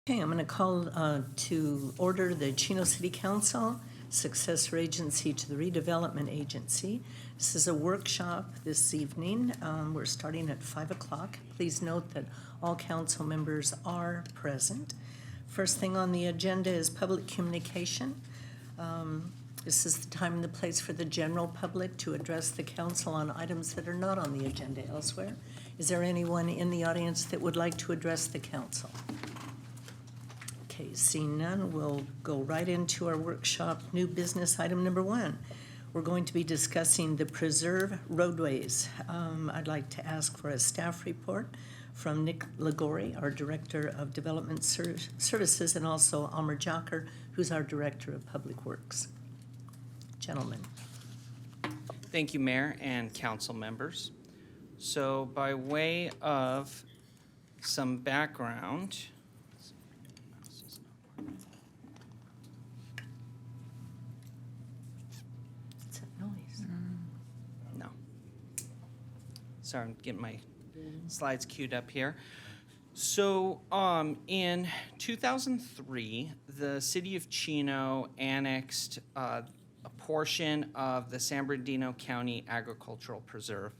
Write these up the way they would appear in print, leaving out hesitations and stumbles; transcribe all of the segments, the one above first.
Okay, I'm going to call to order the Chino City Council, successor agency to the redevelopment agency. This is a workshop this evening. We're starting at 5 o'clock. Please note that all council members are present. First thing on the agenda is public communication. This is the time and the place for the general public to address the council on items that are not on the agenda elsewhere. Is there anyone in the audience that would like to address the council? Okay, seeing none, we'll go right into our workshop new business item number 1. We're going to be discussing the Preserve Roadways. I'd like to ask for a staff report from Nick Ligori, our Director of Development Services, and also Almer Jocker, who's our Director of Public Works. Gentlemen. Thank you, Mayor and council members. So by way of some background, What's that noise? no. Sorry, I'm getting my slides queued up here. So in 2003, the city of Chino annexed a portion of the San Bernardino County Agricultural Preserve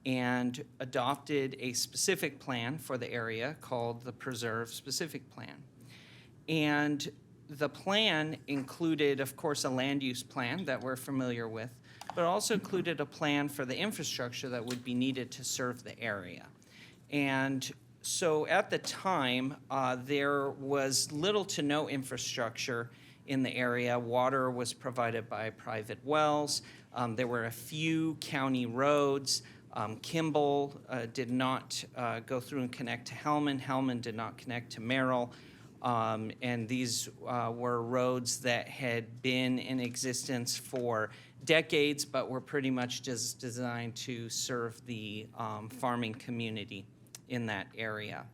and adopted a specific plan for the area called the Preserve Specific Plan. And the plan included, of course, a land use plan that we're familiar with, but also included a plan for the infrastructure that would be needed to serve the area. And so at the time, there was little to no infrastructure in the area. Water was provided by private wells. There were a few county roads. Kimball did not go through and connect to Hellman. Hellman did not connect to Merrill. And these were roads that had been in existence for decades, but were pretty much just designed to serve the farming community in that area.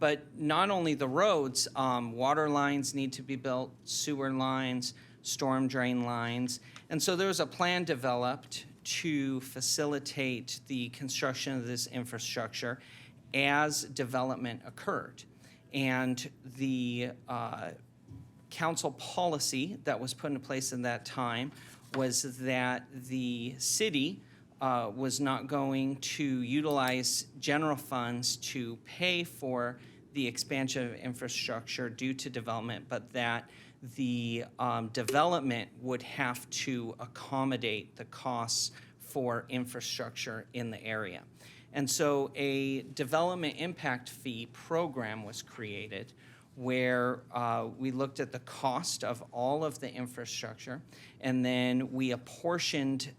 But not only the roads, water lines need to be built, sewer lines, storm drain lines. And so there was a plan developed to facilitate the construction of this infrastructure as development occurred. And the council policy that was put into place in that time was that the city was not going to utilize general funds to pay for the expansion of infrastructure due to development, but that the development would have to accommodate the costs for infrastructure in the area. And so a development impact fee program was created where we looked at the cost of all of the infrastructure, and then we apportioned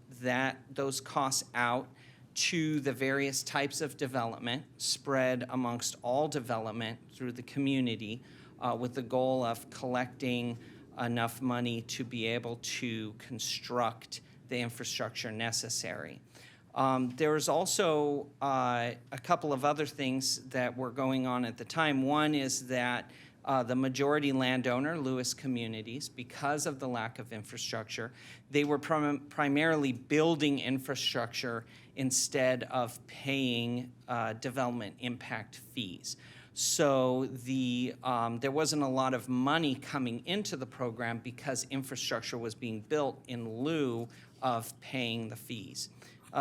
those costs out to the various types of development spread amongst all development through the community with the goal of collecting enough money to be able to construct the infrastructure necessary. There was also a couple of other things that were going on at the time. One is that the majority landowner, Lewis Communities, because of the lack of infrastructure, they were primarily building infrastructure instead of paying development impact fees. So there wasn't a lot of money coming into the program because infrastructure was being built in lieu of paying the fees.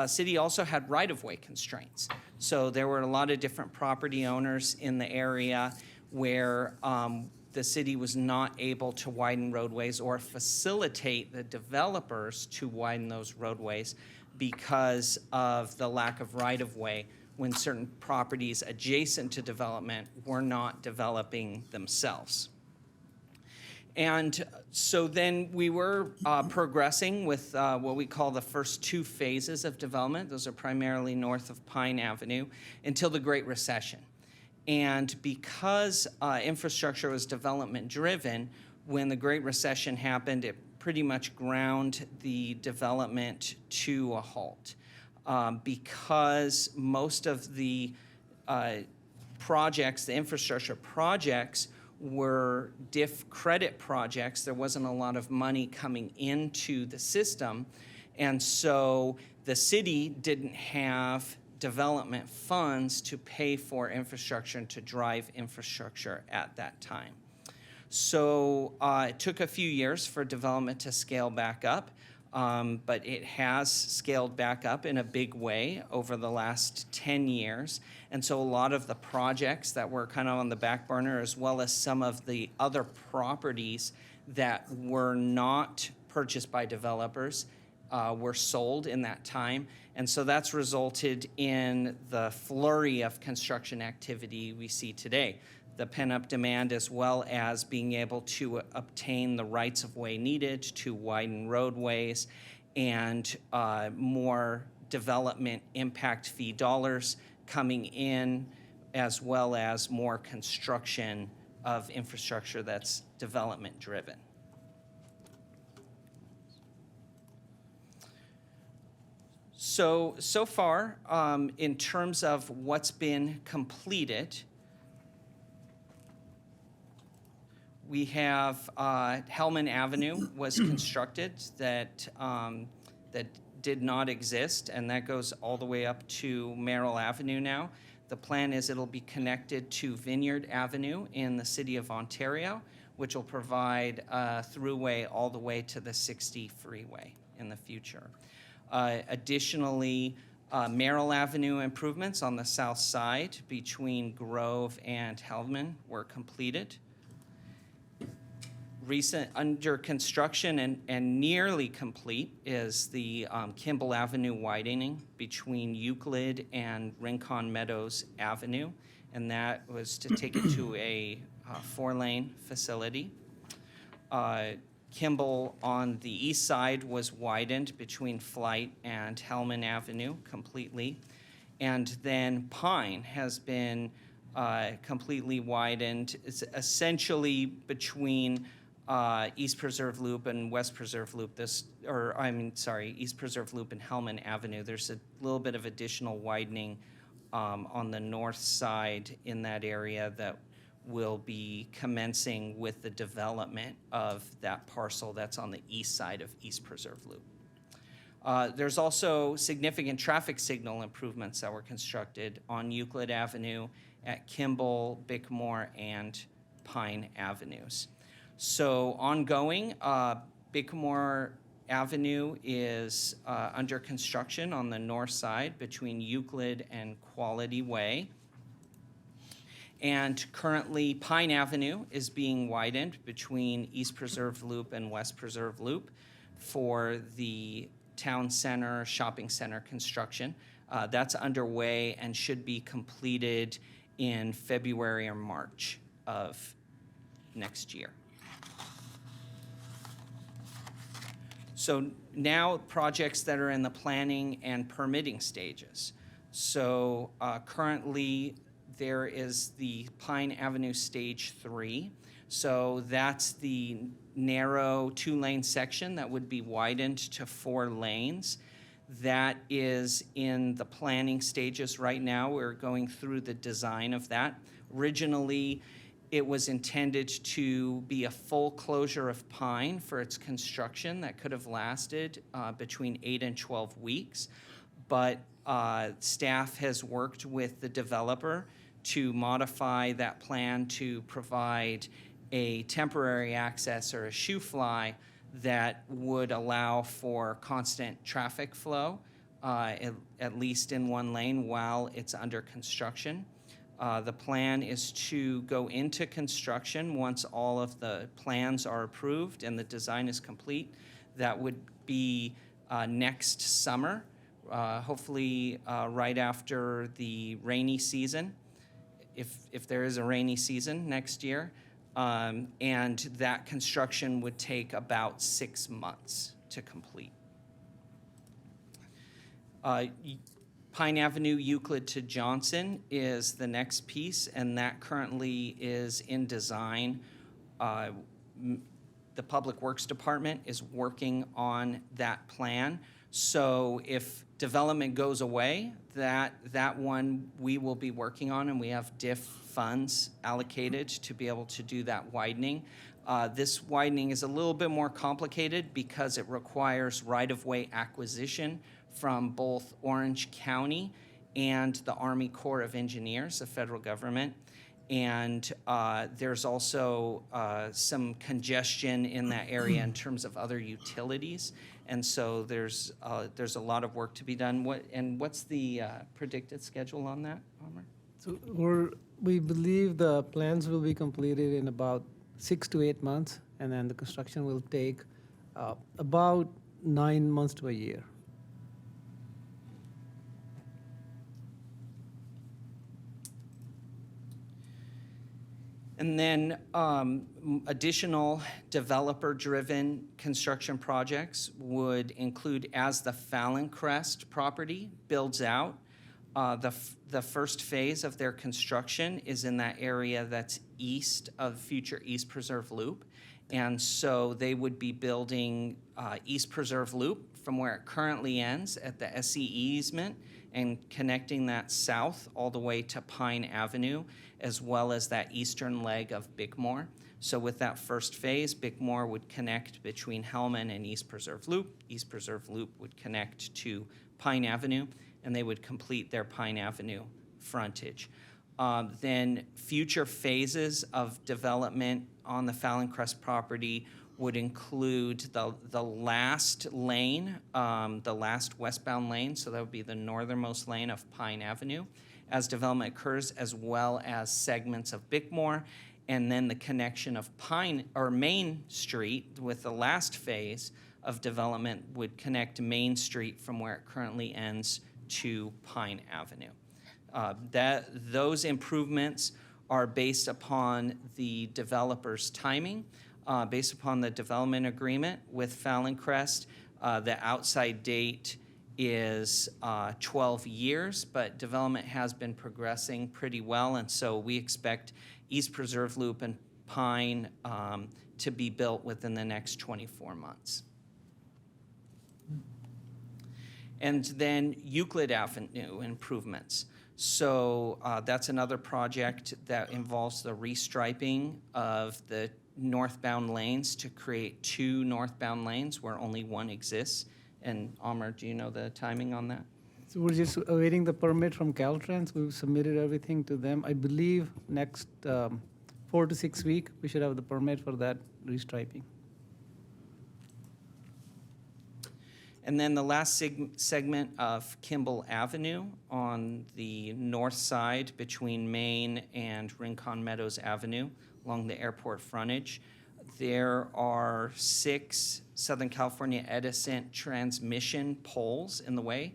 City also had right-of-way constraints. So there were a lot of different property owners in the area where the city was not able to widen roadways or facilitate the developers to widen those roadways because of the lack of right-of-way when certain properties adjacent to development were not developing themselves. And so then we were progressing with what we call the first 2 phases of development. Those are primarily north of Pine Avenue until the Great Recession. And because infrastructure was development driven, when the Great Recession happened, it pretty much ground the development to a halt. Because most of the projects, the infrastructure projects, were diff credit projects. There wasn't a lot of money coming into the system. And so the city didn't have development funds to pay for infrastructure and to drive infrastructure at that time. So it took a few years for development to scale back up, but it has scaled back up in a big way over the last 10 years. And so a lot of the projects that were kind of on the back burner, as well as some of the other properties that were not purchased by developers, were sold in that time. And so that's resulted in the flurry of construction activity we see today. The pent-up demand, as well as being able to obtain the rights of way needed to widen roadways, and more development impact fee dollars coming in, as well as more construction of infrastructure that's development driven. So far, in terms of what's been completed, we have Hellman Avenue was constructed that did not exist, and that goes all the way up to Merrill Avenue now. The plan is it'll be connected to Vineyard Avenue in the city of Ontario, which will provide a throughway all the way to the 60 freeway in the future. Additionally, Merrill Avenue improvements on the south side between Grove and Hellman were completed. Recent under construction and nearly complete is the Kimball Avenue widening between Euclid and Rincon Meadows Avenue, and that was to take it to a 4-lane facility. Kimball on the east side was widened between Flight and Hellman Avenue completely. And then Pine has been completely widened. It's essentially between East Preserve Loop and West Preserve Loop. East Preserve Loop and Hellman Avenue. There's a little bit of additional widening on the north side in that area that will be commencing with the development of that parcel that's on the east side of East Preserve Loop. There's also significant traffic signal improvements that were constructed on Euclid Avenue, at Kimball, Bickmore, and Pine Avenues. So ongoing, Bickmore Avenue is under construction on the north side between Euclid and Quality Way. And currently, Pine Avenue is being widened between East Preserve Loop and West Preserve Loop for the town center, shopping center construction. That's underway and should be completed in February or March of next year. So now projects that are in the planning and permitting stages. So currently, there is the Pine Avenue Stage 3. So that's the narrow 2-lane section that would be widened to 4 lanes. That is in the planning stages right now. We're going through the design of that. Originally, it was intended to be a full closure of Pine for its construction that could have lasted between 8 and 12 weeks. But staff has worked with the developer to modify that plan to provide a temporary access or a shoe fly that would allow for constant traffic flow, at least in 1 lane while it's under construction. The plan is to go into construction once all of the plans are approved and the design is complete. That would be next summer, hopefully right after the rainy season, if there is a rainy season next year. And that construction would take about 6 months to complete. Pine Avenue, Euclid to Johnson is the next piece, and that currently is in design. The Public Works Department is working on that plan. So if development goes away, that one we will be working on, and we have DIF funds allocated to be able to do that widening. This widening is a little bit more complicated because it requires right-of-way acquisition from both Orange County and the Army Corps of Engineers, the federal government. And there's also some congestion in that area in terms of other utilities. And so there's a lot of work to be done. What's the predicted schedule on that, Amar? So we believe the plans will be completed in about 6 to 8 months, and then the construction will take about 9 months to a year. And then additional developer-driven construction projects would include, as the Fallon Crest property builds out, the first phase of their construction is in that area that's east of future East Preserve Loop. And so they would be building East Preserve Loop from where it currently ends at the SE easement and connecting that south all the way to Pine Avenue, as well as that eastern leg of Bickmore. So with that first phase, Bickmore would connect between Hellman and East Preserve Loop. East Preserve Loop would connect to Pine Avenue, and they would complete their Pine Avenue frontage. Then future phases of development on the Fallon Crest property would include the last lane, the last westbound lane, so that would be the northernmost lane of Pine Avenue as development occurs, as well as segments of Bickmore, and then the connection of Main Street with the last phase of development would connect Main Street from where it currently ends to Pine Avenue. Those improvements are based upon the developer's timing, based upon the development agreement with Fallon Crest. The outside date is 12 years, but development has been progressing pretty well, and so we expect East Preserve Loop and Pine to be built within the next 24 months. And then Euclid Avenue improvements. So that's another project that involves the restriping of the northbound lanes to create 2 northbound lanes where only one exists. And Amar, do you know the timing on that? So we're just awaiting the permit from Caltrans. We've submitted everything to them. I believe next 4 to 6 weeks, we should have the permit for that restriping. And then the last segment of Kimball Avenue on the north side between Main and Rincon Meadows Avenue along the airport frontage. There are 6 Southern California Edison transmission poles in the way,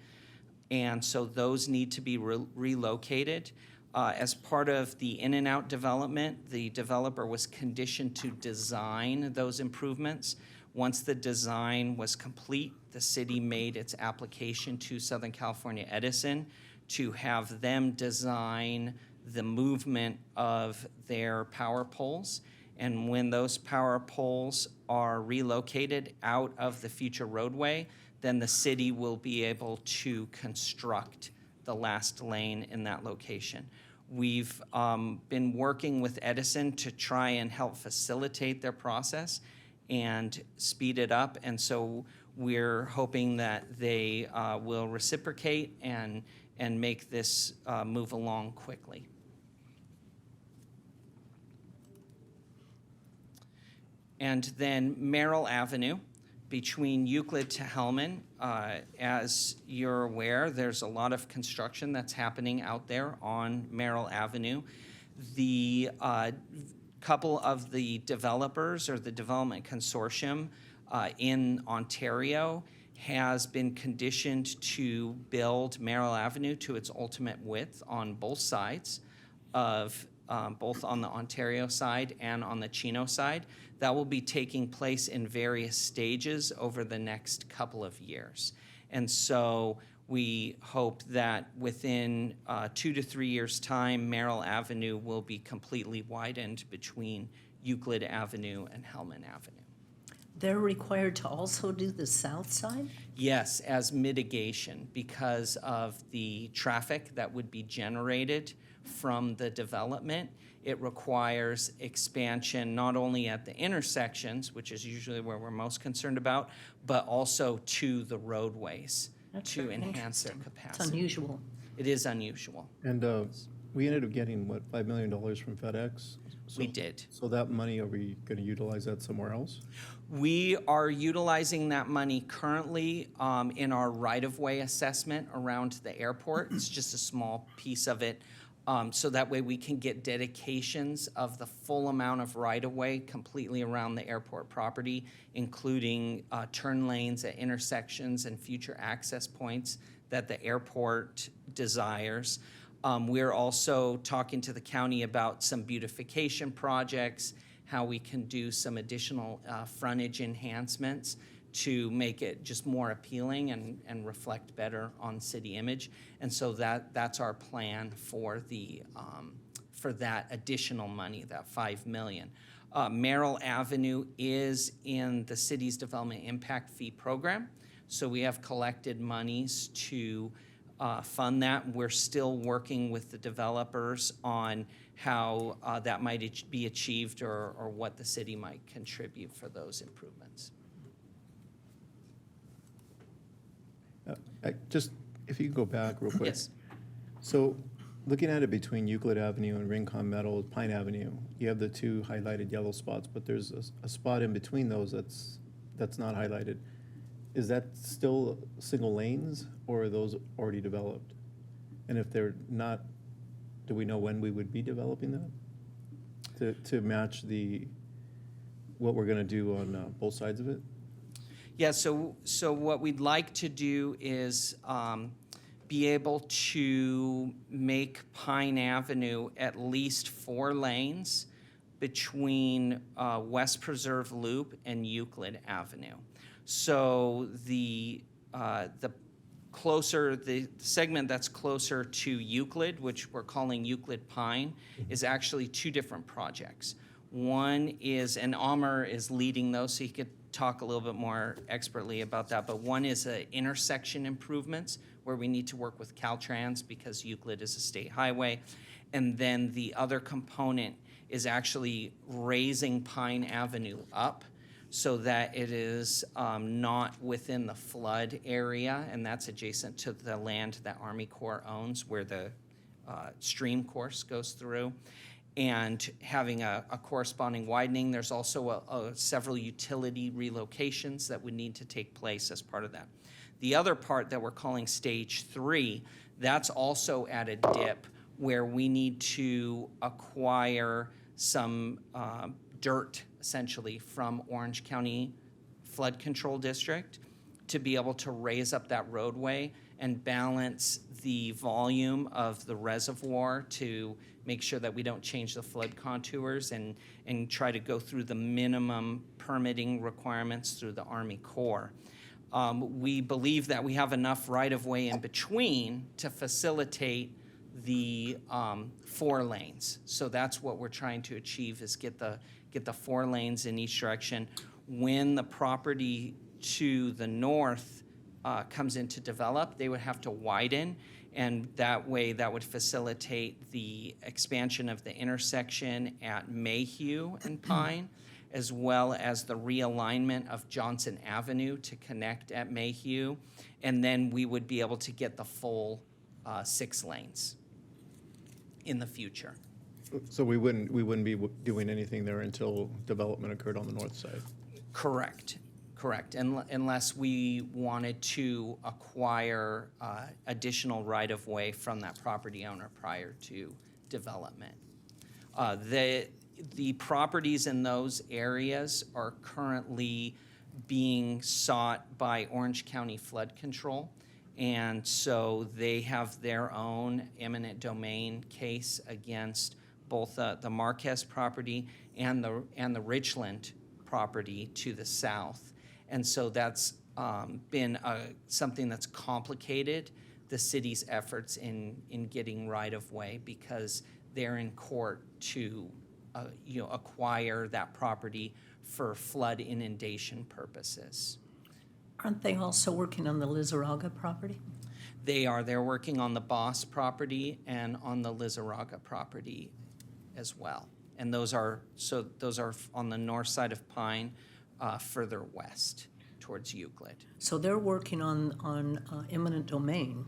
and so those need to be relocated. As part of the in-and-out development, the developer was conditioned to design those improvements. Once the design was complete, the city made its application to Southern California Edison to have them design the movement of their power poles. And when those power poles are relocated out of the future roadway, then the city will be able to construct the last lane in that location. We've been working with Edison to try and help facilitate their process and speed it up, and so we're hoping that they will reciprocate and make this move along quickly. And then Merrill Avenue, between Euclid to Hellman, as you're aware, there's a lot of construction that's happening out there on Merrill Avenue. The couple of the developers or the development consortium in Ontario has been conditioned to build Merrill Avenue to its ultimate width on both sides of both on the Ontario side and on the Chino side. That will be taking place in various stages over the next couple of years. And so we hope that within 2 to 3 years' time, Merrill Avenue will be completely widened between Euclid Avenue and Hellman Avenue. They're required to also do the south side? Yes, as mitigation because of the traffic that would be generated from the development. It requires expansion not only at the intersections, which is usually where we're most concerned about, but also to the roadways That's to very enhance their interesting. capacity. It's unusual. It is unusual. And we ended up getting, what, $5 million from FedEx? We did. So that money, are we going to utilize that somewhere else? We are utilizing that money currently in our right-of-way assessment around the airport. It's just a small piece of it. So that way we can get dedications of the full amount of right-of-way completely around the airport property, including turn lanes at intersections and future access points that the airport desires. We're also talking to the county about some beautification projects, how we can do some additional frontage enhancements to make it just more appealing and reflect better on city image. And so that's our plan for that additional money, that $5 million. Merrill Avenue is in the city's development impact fee program. So we have collected monies to fund that. We're still working with the developers on how that might be achieved or what the city might contribute for those improvements. Just, if you could go back real quick. Yes. So, looking at it between Euclid Avenue and Rincon Meadows, Pine Avenue, you have the two highlighted yellow spots, but there's a spot in between those that's not highlighted. Is that still single lanes, or are those already developed? And if they're not, do we know when we would be developing that? To match what we're gonna do on both sides of it? Yeah, so what we'd like to do is be able to make Pine Avenue at least 4 lanes between West Preserve Loop and Euclid Avenue. So the segment that's closer to Euclid, which we're calling Euclid Pine, is actually 2 different projects. One is, and Amr is leading those, so he could talk a little bit more expertly about that, but one is intersection improvements, where we need to work with Caltrans because Euclid is a state highway. And then the other component is actually raising Pine Avenue up so that it is not within the flood area, and that's adjacent to the land that Army Corps owns, where the stream course goes through, and having a corresponding widening. There's also several utility relocations that would need to take place as part of that. The other part that we're calling Stage 3, that's also at a dip where we need to acquire some dirt, essentially, from Orange County Flood Control District to be able to raise up that roadway and balance the volume of the reservoir to make sure that we don't change the flood contours and try to go through the minimum permitting requirements through the Army Corps. We believe that we have enough right-of-way in between to facilitate the 4 lanes. So that's what we're trying to achieve, is get the 4 lanes in each direction. When the property to the north comes in to develop, they would have to widen, and that way that would facilitate the expansion of the intersection at Mayhew and Pine, as well as the realignment of Johnson Avenue to connect at Mayhew, and then we would be able to get the full 6 lanes in the future. So we wouldn't be doing anything there until development occurred on the north side? Correct. Unless we wanted to acquire additional right-of-way from that property owner prior to development. The properties in those areas are currently being sought by Orange County Flood Control, and so they have their own eminent domain case against both the Marquez property and the Richland property to the south. And so that's been something that's complicated the city's efforts in getting right-of-way, because they're in court to acquire that property for flood inundation purposes. Aren't they also working on the Lizarraga property? They're working on the Boss property and on the Lizarraga property as well. And those are on the north side of Pine, further west towards Euclid. So they're working on eminent domain,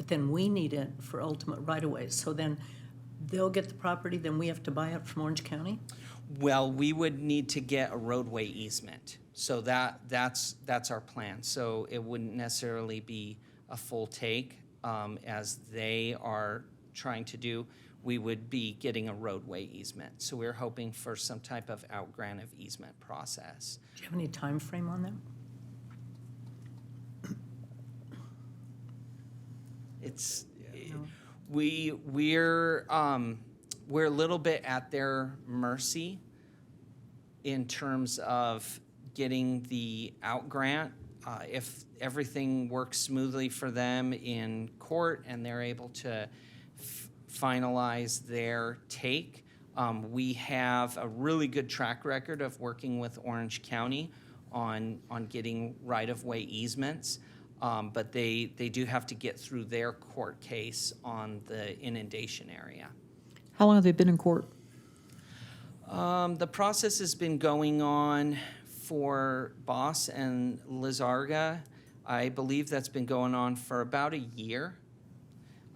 but then we need it for ultimate right-of-way. So then they'll get the property, then we have to buy it from Orange County? Well, we would need to get a roadway easement. So that's our plan. So it wouldn't necessarily be a full take, as they are trying to do. We would be getting a roadway easement. So we're hoping for some type of out-grant of easement process. Do you have any time frame on that? It's, No. we're a little bit at their mercy in terms of getting the out grant. If everything works smoothly for them in court and they're able to finalize their take, we have a really good track record of working with Orange County on getting right-of-way easements. But they do have to get through their court case on the inundation area. How long have they been in court? The process has been going on for Boss and Lizarga. I believe that's been going on for about a year.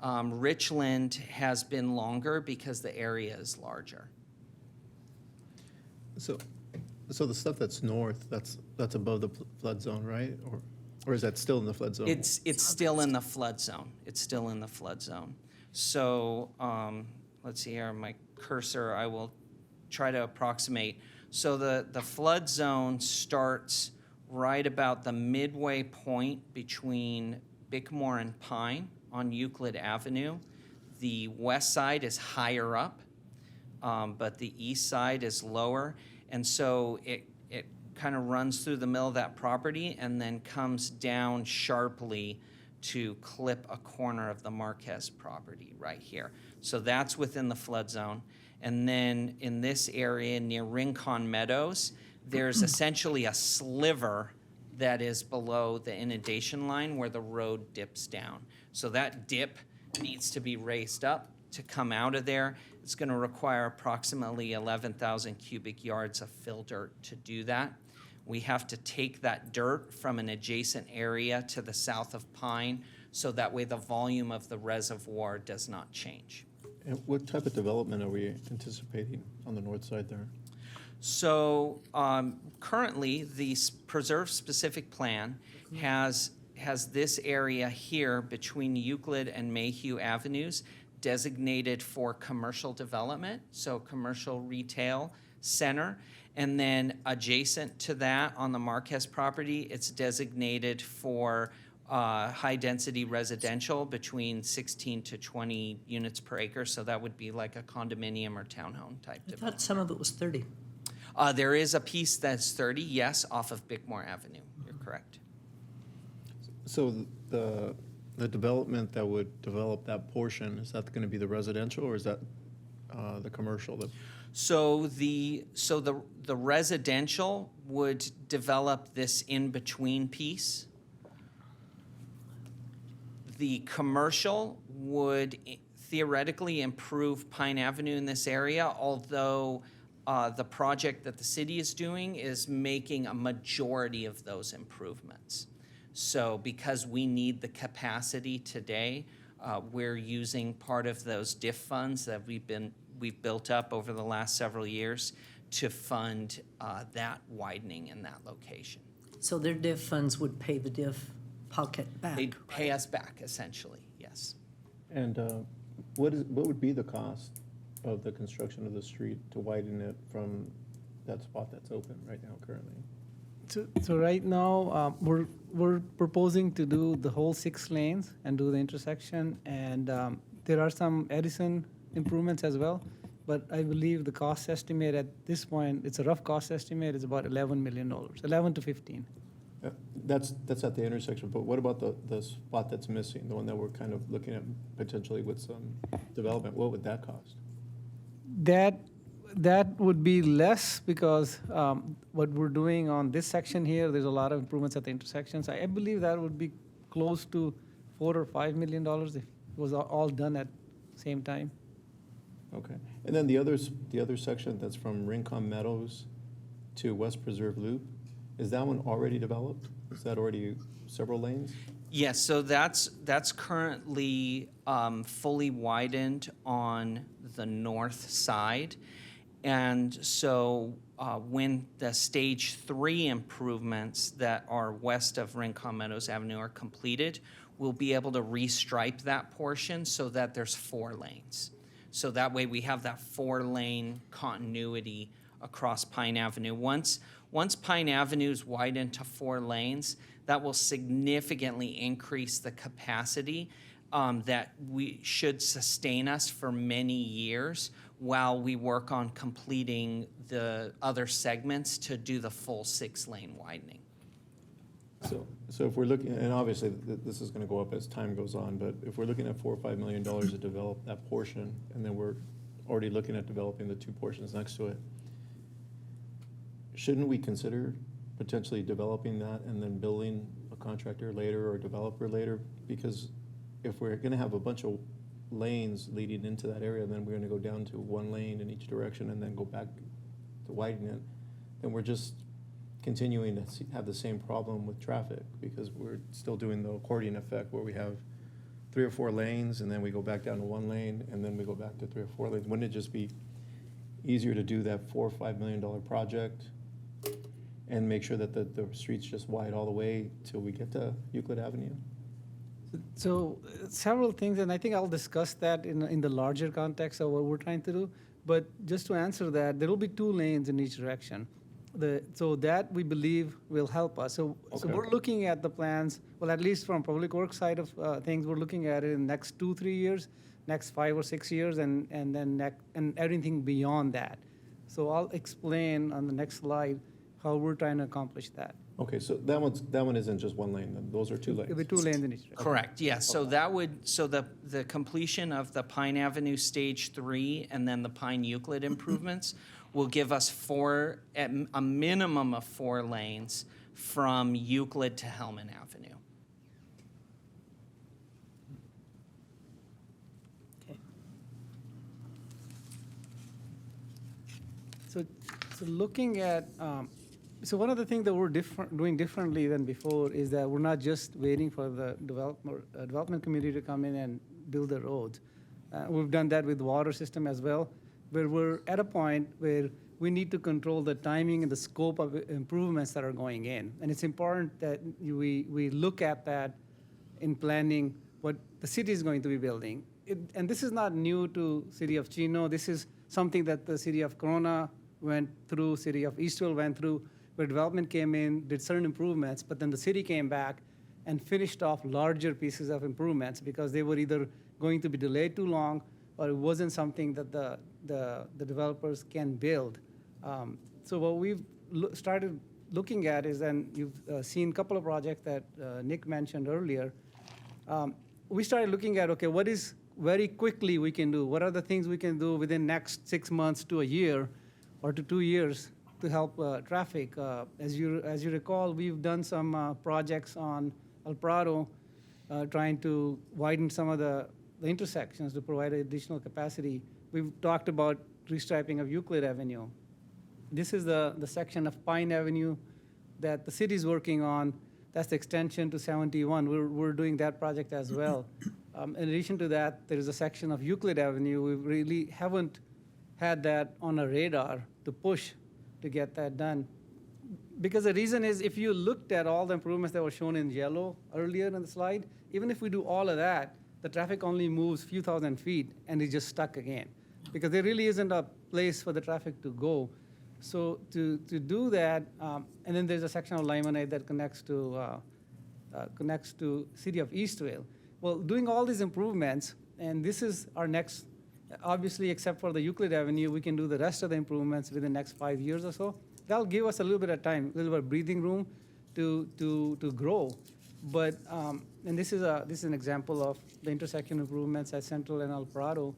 Richland has been longer because the area is larger. So the stuff that's north, that's above the flood zone, right? Or is that still in the flood zone? It's still in the flood zone. It's still in the flood zone. So let's see here, my cursor, I will try to approximate. So the flood zone starts right about the midway point between Bickmore and Pine on Euclid Avenue. The west side is higher up, but the east side is lower. And so it kind of runs through the middle of that property and then comes down sharply to clip a corner of the Marquez property right here. So that's within the flood zone. And then in this area near Rincon Meadows, there's essentially a sliver that is below the inundation line where the road dips down. So that dip needs to be raised up to come out of there. It's going to require approximately 11,000 cubic yards of fill dirt to do that. We have to take that dirt from an adjacent area to the south of Pine, so that way the volume of the reservoir does not change. And what type of development are we anticipating on the north side there? So currently, the preserve specific plan has this area here between Euclid and Mayhew Avenues designated for commercial development, so commercial retail center. And then adjacent to that on the Marquez property, it's designated for high-density residential between 16 to 20 units per acre. So that would be like a condominium or townhome type I thought development. some of it was 30. There is a piece that's 30, yes, off of Bickmore Avenue. You're correct. So the development that would develop that portion, is that going to be the residential or is that the commercial? So the residential would develop this in-between piece. The commercial would theoretically improve Pine Avenue in this area, although the project that the city is doing is making a majority of those improvements. So because we need the capacity today, we're using part of those diff funds that we've built up over the last several years to fund that widening in that location. So their diff funds would pay the diff pocket back. They pay us back, essentially, yes. And what would be the cost of the construction of the street to widen it from that spot that's open right now currently? So right now, we're proposing to do the whole 6 lanes and do the intersection, and there are some Edison improvements as well, but I believe the cost estimate at this point, it's a rough cost estimate, is about $11 million, 11 to 15. That's at the intersection, but what about the spot that's missing, the one that we're kind of looking at potentially with some development? What would that cost? That would be less because what we're doing on this section here, there's a lot of improvements at the intersections. I believe that would be close to $4 or $5 million if it was all done at the same time. Okay. And then the other section that's from Rincon Meadows to West Preserve Loop, is that one already developed? Is that already several lanes? Yes, so that's currently fully widened on the north side. And so when the Stage 3 improvements that are west of Rincon Meadows Avenue are completed, we'll be able to restripe that portion so that there's 4 lanes. So that way we have that 4-lane continuity across Pine Avenue. Once Pine Avenue is widened to 4 lanes, that will significantly increase the capacity that we should sustain us for many years while we work on completing the other segments to do the full 6-lane widening. So if we're looking, and obviously this is gonna go up as time goes on, but if we're looking at $4 or $5 million to develop that portion, and then we're already looking at developing the 2 portions next to it, shouldn't we consider potentially developing that and then building a contractor later or a developer later? Because if we're gonna have a bunch of lanes leading into that area, then we're gonna go down to 1 lane in each direction and then go back to widen it, then we're just continuing to have the same problem with traffic, because we're still doing the accordion effect where we have 3 or 4 lanes and then we go back down to 1 lane and then we go back to 3 or 4 lanes. Wouldn't it just be easier to do that $4 or $5 million project and make sure that the street's just wide all the way till we get to Euclid Avenue? So several things, and I think I'll discuss that in the larger context of what we're trying to do. But just to answer that, there will be 2 lanes in each direction. So that we believe will help us. So Okay. we're looking at the plans, well, at least from public works side of things, we're looking at it in the next 2-3 years, next 5 or 6 years, and then and everything beyond that. So I'll explain on the next slide how we're trying to accomplish that. Okay, so that one isn't just 1 lane, then those are 2 lanes. It'll be 2 lanes in each direction. Correct, yes. So that would, so the completion of the Pine Avenue Stage 3 and then the Pine Euclid improvements will give us 4, at a minimum of 4 lanes from Euclid to Hellman Avenue. Okay. So looking at, so one of the things that we're doing differently than before is that we're not just waiting for the development community to come in and build the roads. We've done that with water system as well, where we're at a point where we need to control the timing and the scope of improvements that are going in. And it's important that we look at that in planning what the city is going to be building. And this is not new to city of Chino. This is something that the city of Corona went through, city of Eastville went through, where development came in, did certain improvements, but then the city came back and finished off larger pieces of improvements because they were either going to be delayed too long or it wasn't something that the developers can build. So what we've started looking at is, and you've seen a couple of projects that Nick mentioned earlier, we started looking at, okay, what is very quickly we can do? What are the things we can do within next 6 months to a year or to 2 years to help traffic? As you recall, we've done some projects on El Parado, trying to widen some of the intersections to provide additional capacity. We've talked about restriping of Euclid Avenue. This is the section of Pine Avenue that the city's working on. That's the extension to 71. We're doing that project as well. In addition to that, there is a section of Euclid Avenue. We really haven't had that on a radar to push to get that done. Because the reason is, if you looked at all the improvements that were shown in yellow earlier in the slide, even if we do all of that, the traffic only moves a few thousand feet and is just stuck again. Because there really isn't a place for the traffic to go. So to do that, and then there's a section of Limonade that connects to city of Eastvale. Well, doing all these improvements, and this is our next, obviously except for the Euclid Avenue, we can do the rest of the improvements within the next 5 years or so. That'll give us a little bit of time, a little bit of breathing room to grow. But, and this is an example of the intersection improvements at Central and El Parado.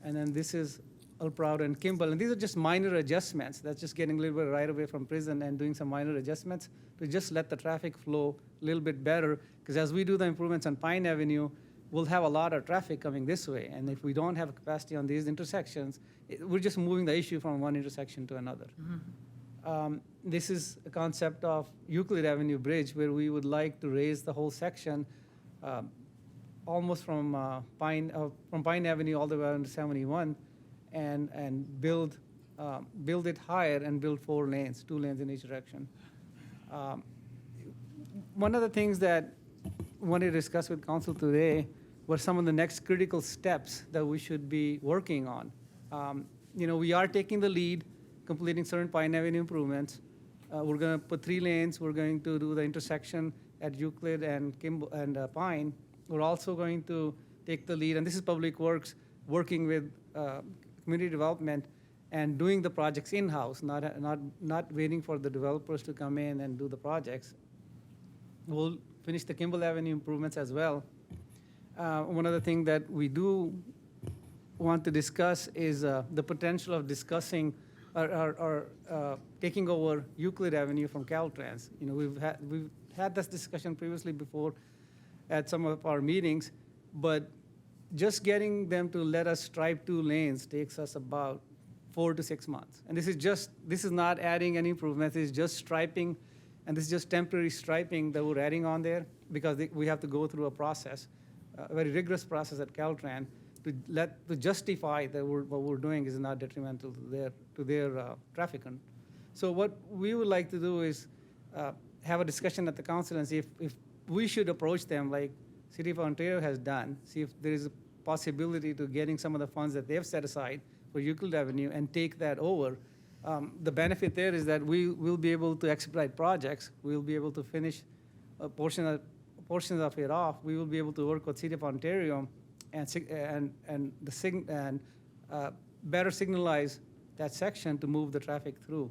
And then this is El Parado and Kimball. And these are just minor adjustments. That's just getting a little bit right away from prison and doing some minor adjustments to just let the traffic flow a little bit better. Because as we do the improvements on Pine Avenue, we'll have a lot of traffic coming this way. And if we don't have capacity on these intersections, we're just moving the issue from one intersection to another. Mm-hmm. This is a concept of Euclid Avenue Bridge, where we would like to raise the whole section almost from Pine Avenue all the way around to 71, and build it higher and build 4 lanes, 2 lanes in each direction. One of the things that I wanted to discuss with council today were some of the next critical steps that we should be working on. We are taking the lead, completing certain Pine Avenue improvements. We're going to put 3 lanes. We're going to do the intersection at Euclid and Kimball and Pine. We're also going to take the lead, and this is Public Works working with community development and doing the projects in-house, not waiting for the developers to come in and do the projects. We'll finish the Kimball Avenue improvements as well. One other thing that we do want to discuss is the potential of discussing or taking over Euclid Avenue from Caltrans. We've had this discussion previously before at some of our meetings, but just getting them to let us stripe 2 lanes takes us about 4 to 6 months. And this is not adding any improvements, it's just striping, and this is just temporary striping that we're adding on there because we have to go through a process, a very rigorous process at Caltrans to justify that what we're doing is not detrimental to their traffic. So what we would like to do is have a discussion at the council and see if we should approach them like City of Ontario has done, see if there is a possibility to getting some of the funds that they've set aside for Euclid Avenue and take that over. The benefit there is that we will be able to expedite projects. We'll be able to finish portions of it off. We will be able to work with City of Ontario and better signalize that section to move the traffic through.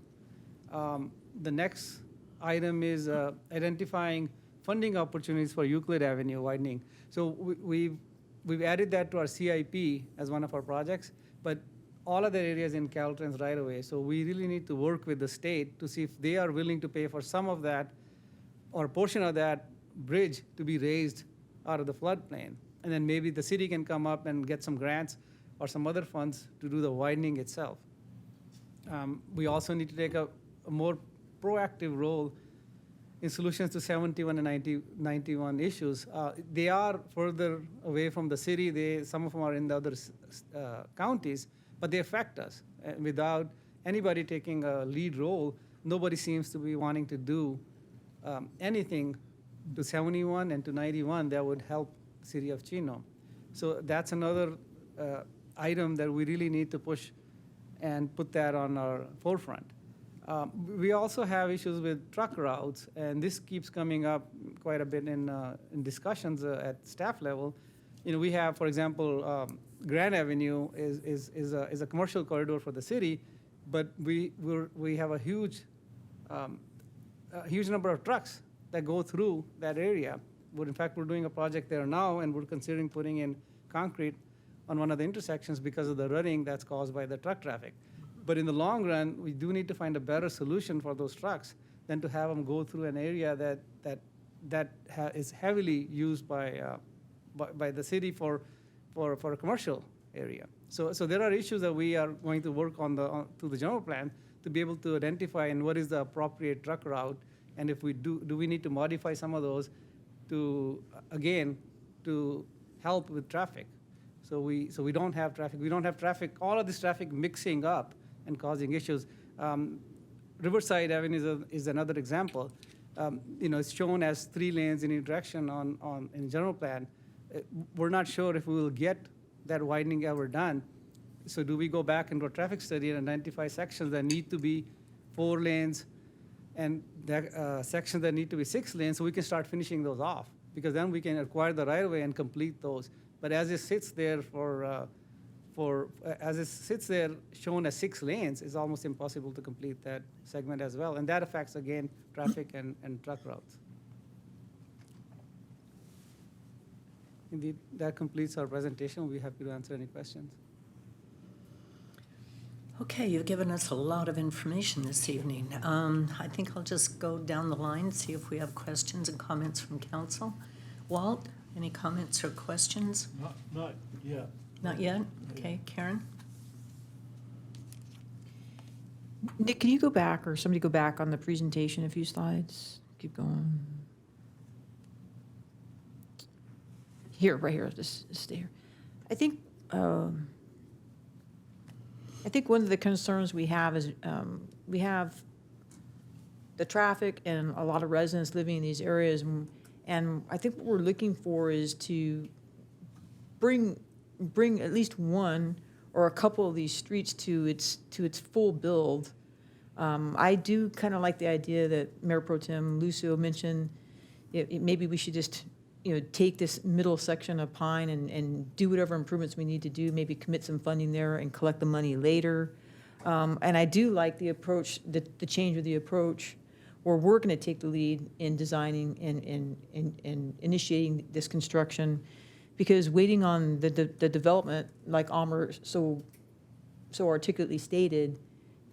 The next item is identifying funding opportunities for Euclid Avenue widening. So we've added that to our CIP as one of our projects, but all other areas in Caltrans right away. So we really need to work with the state to see if they are willing to pay for some of that or a portion of that bridge to be raised out of the floodplain. And then maybe the city can come up and get some grants or some other funds to do the widening itself. We also need to take a more proactive role in solutions to 71 and 91 issues. They are further away from the city. Some of them are in the other counties, but they affect us. And without anybody taking a lead role, nobody seems to be wanting to do anything to 71 and to 91 that would help the city of Chino. So that's another item that we really need to push and put that on our forefront. We also have issues with truck routes, and this keeps coming up quite a bit in discussions at staff level. We have, for example, Grand Avenue is a commercial corridor for the city, but we have a huge number of trucks that go through that area. In fact, we're doing a project there now, and we're considering putting in concrete on one of the intersections because of the rutting that's caused by the truck traffic. But in the long run, we do need to find a better solution for those trucks than to have them go through an area that is heavily used by the city for a commercial area. So there are issues that we are going to work on through the general plan to be able to identify and what is the appropriate truck route, and if we do we need to modify some of those to help with traffic. So we don't have traffic. We don't have traffic. All of this traffic mixing up and causing issues. Riverside Avenue is another example. It's shown as 3 lanes in each direction in general plan. We're not sure if we will get that widening ever done. So do we go back into a traffic study and identify sections that need to be 4 lanes and sections that need to be 6 lanes so we can start finishing those off? Because then we can acquire the right of way and complete those. But as it sits there shown as 6 lanes, it's almost impossible to complete that segment as well. And that affects, again, traffic and truck routes. Indeed, that completes our presentation. We'll be happy to answer any questions. Okay, you've given us a lot of information this evening. I think I'll just go down the line, see if we have questions and comments from council. Walt, any comments or questions? Not yet. Not yet? Okay, Karen? Nick, can you go back, or somebody go back on the presentation a few slides? Keep going. here, right here, just stay here. I think one of the concerns we have is we have the traffic and a lot of residents living in these areas, and I think what we're looking for is to bring at least one or a couple of these streets to its full build. I do kind of like the idea that Mayor Pro Tem Lucio mentioned. Maybe we should just, take this middle section of Pine and do whatever improvements we need to do, maybe commit some funding there and collect the money later. And I do like the approach, the change of the approach, where we're going to take the lead in designing and initiating this construction, because waiting on the development, like Amr so articulately stated,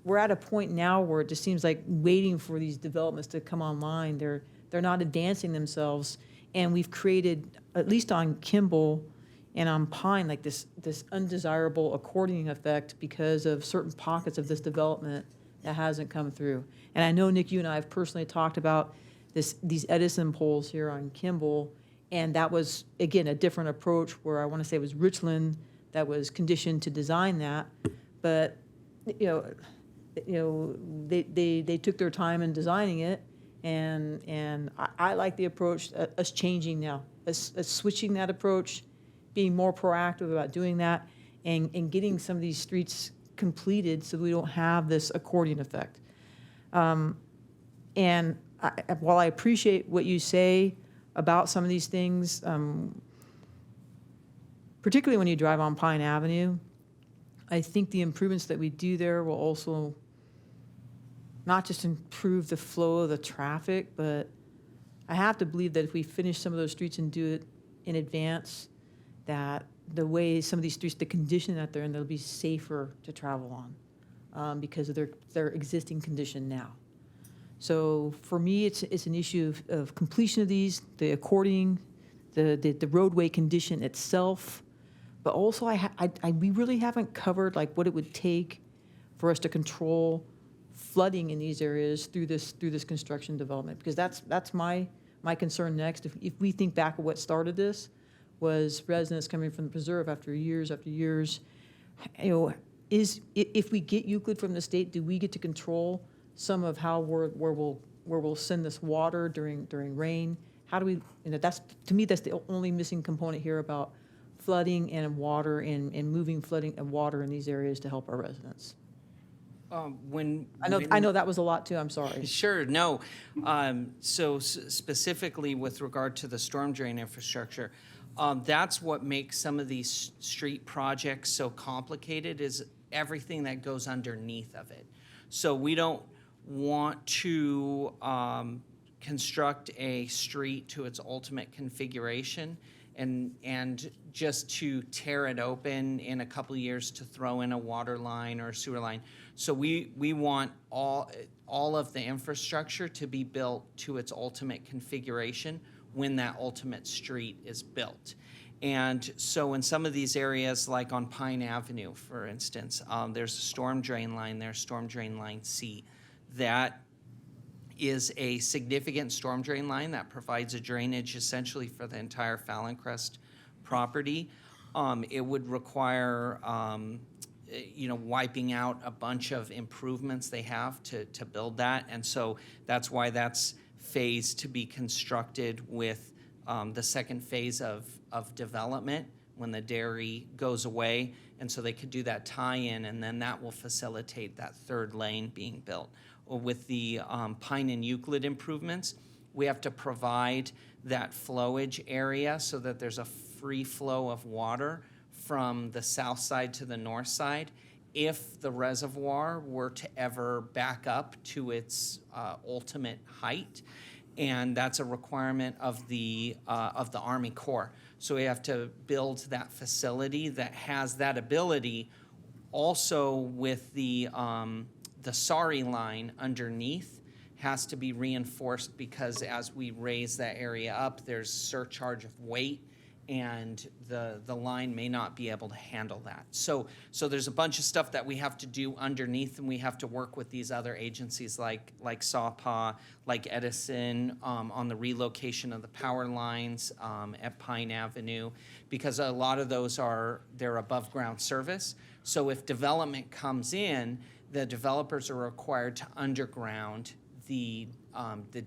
we're at a point now where it just seems like waiting for these developments to come online. They're not advancing themselves, and we've created, at least on Kimball and on Pine, like this undesirable accordioning effect because of certain pockets of this development that hasn't come through. And I know, Nick, you and I have personally talked about these Edison poles here on Kimball, and that was, again, a different approach where I want to say it was Richland that was conditioned to design that. But, they took their time in designing it, and I like the approach, us changing now, us switching that approach, being more proactive about doing that, and getting some of these streets completed so we don't have this accordion effect. And while I appreciate what you say about some of these things, particularly when you drive on Pine Avenue, I think the improvements that we do there will also not just improve the flow of the traffic, but I have to believe that if we finish some of those streets and do it in advance, that the way some of these streets, the condition that they're in, they'll be safer to travel on because of their existing condition now. So for me, it's an issue of completion of these, the accordioning, the roadway condition itself, but also we really haven't covered like what it would take for us to control flooding in these areas through this construction development, because that's my concern next. If we think back of what started this was residents coming from the preserve after years, if we get Euclid from the state, do we get to control some of how where we'll send this water during rain? How do we, that's, to me, that's the only missing component here about flooding and water and moving flooding and water in these areas to help our residents. I know that was a lot too, I'm sorry. Sure, no. So specifically with regard to the storm drain infrastructure, that's what makes some of these street projects so complicated, is everything that goes underneath of it. So we don't want to construct a street to its ultimate configuration and just to tear it open in a couple of years to throw in a water line or a sewer line. So we want all of the infrastructure to be built to its ultimate configuration when that ultimate street is built. And so in some of these areas, like on Pine Avenue, for instance, there's a storm drain line there, storm drain line C. That is a significant storm drain line that provides a drainage essentially for the entire Fallon Crest property. It would require, wiping out a bunch of improvements they have to build that. And so that's why that's phased to be constructed with the second phase of development when the dairy goes away. And so they could do that tie-in, and then that will facilitate that third lane being built. With the Pine and Euclid improvements, we have to provide that flowage area so that there's a free flow of water from the south side to the north side if the reservoir were to ever back up to its ultimate height. And that's a requirement of the Army Corps. So we have to build that facility that has that ability. Also with the SARI line underneath has to be reinforced, because as we raise that area up, there's surcharge of weight, and the line may not be able to handle that. So there's a bunch of stuff that we have to do underneath, and we have to work with these other agencies like SawPaw, like Edison, on the relocation of the power lines at Pine Avenue, because a lot of those they're above ground service. So if development comes in, the developers are required to underground the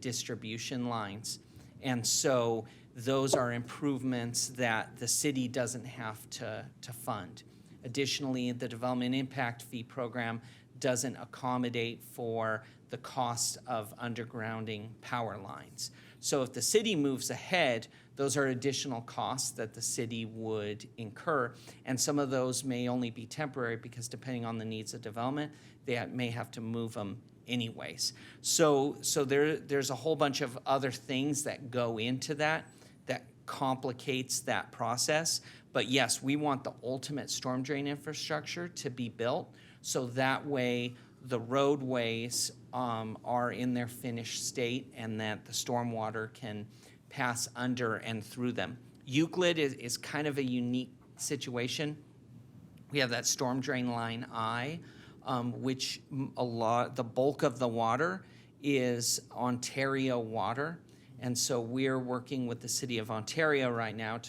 distribution lines. And so those are improvements that the city doesn't have to fund. Additionally, the development impact fee program doesn't accommodate for the cost of undergrounding power lines. So if the city moves ahead, those are additional costs that the city would incur. And some of those may only be temporary because depending on the needs of development, they may have to move them anyways. So there's a whole bunch of other things that go into that complicates that process. But yes, we want the ultimate storm drain infrastructure to be built, so that way the roadways are in their finished state and that the stormwater can pass under and through them. Euclid is kind of a unique situation. We have that storm drain line I, which the bulk of the water is Ontario water. And so we're working with the City of Ontario right now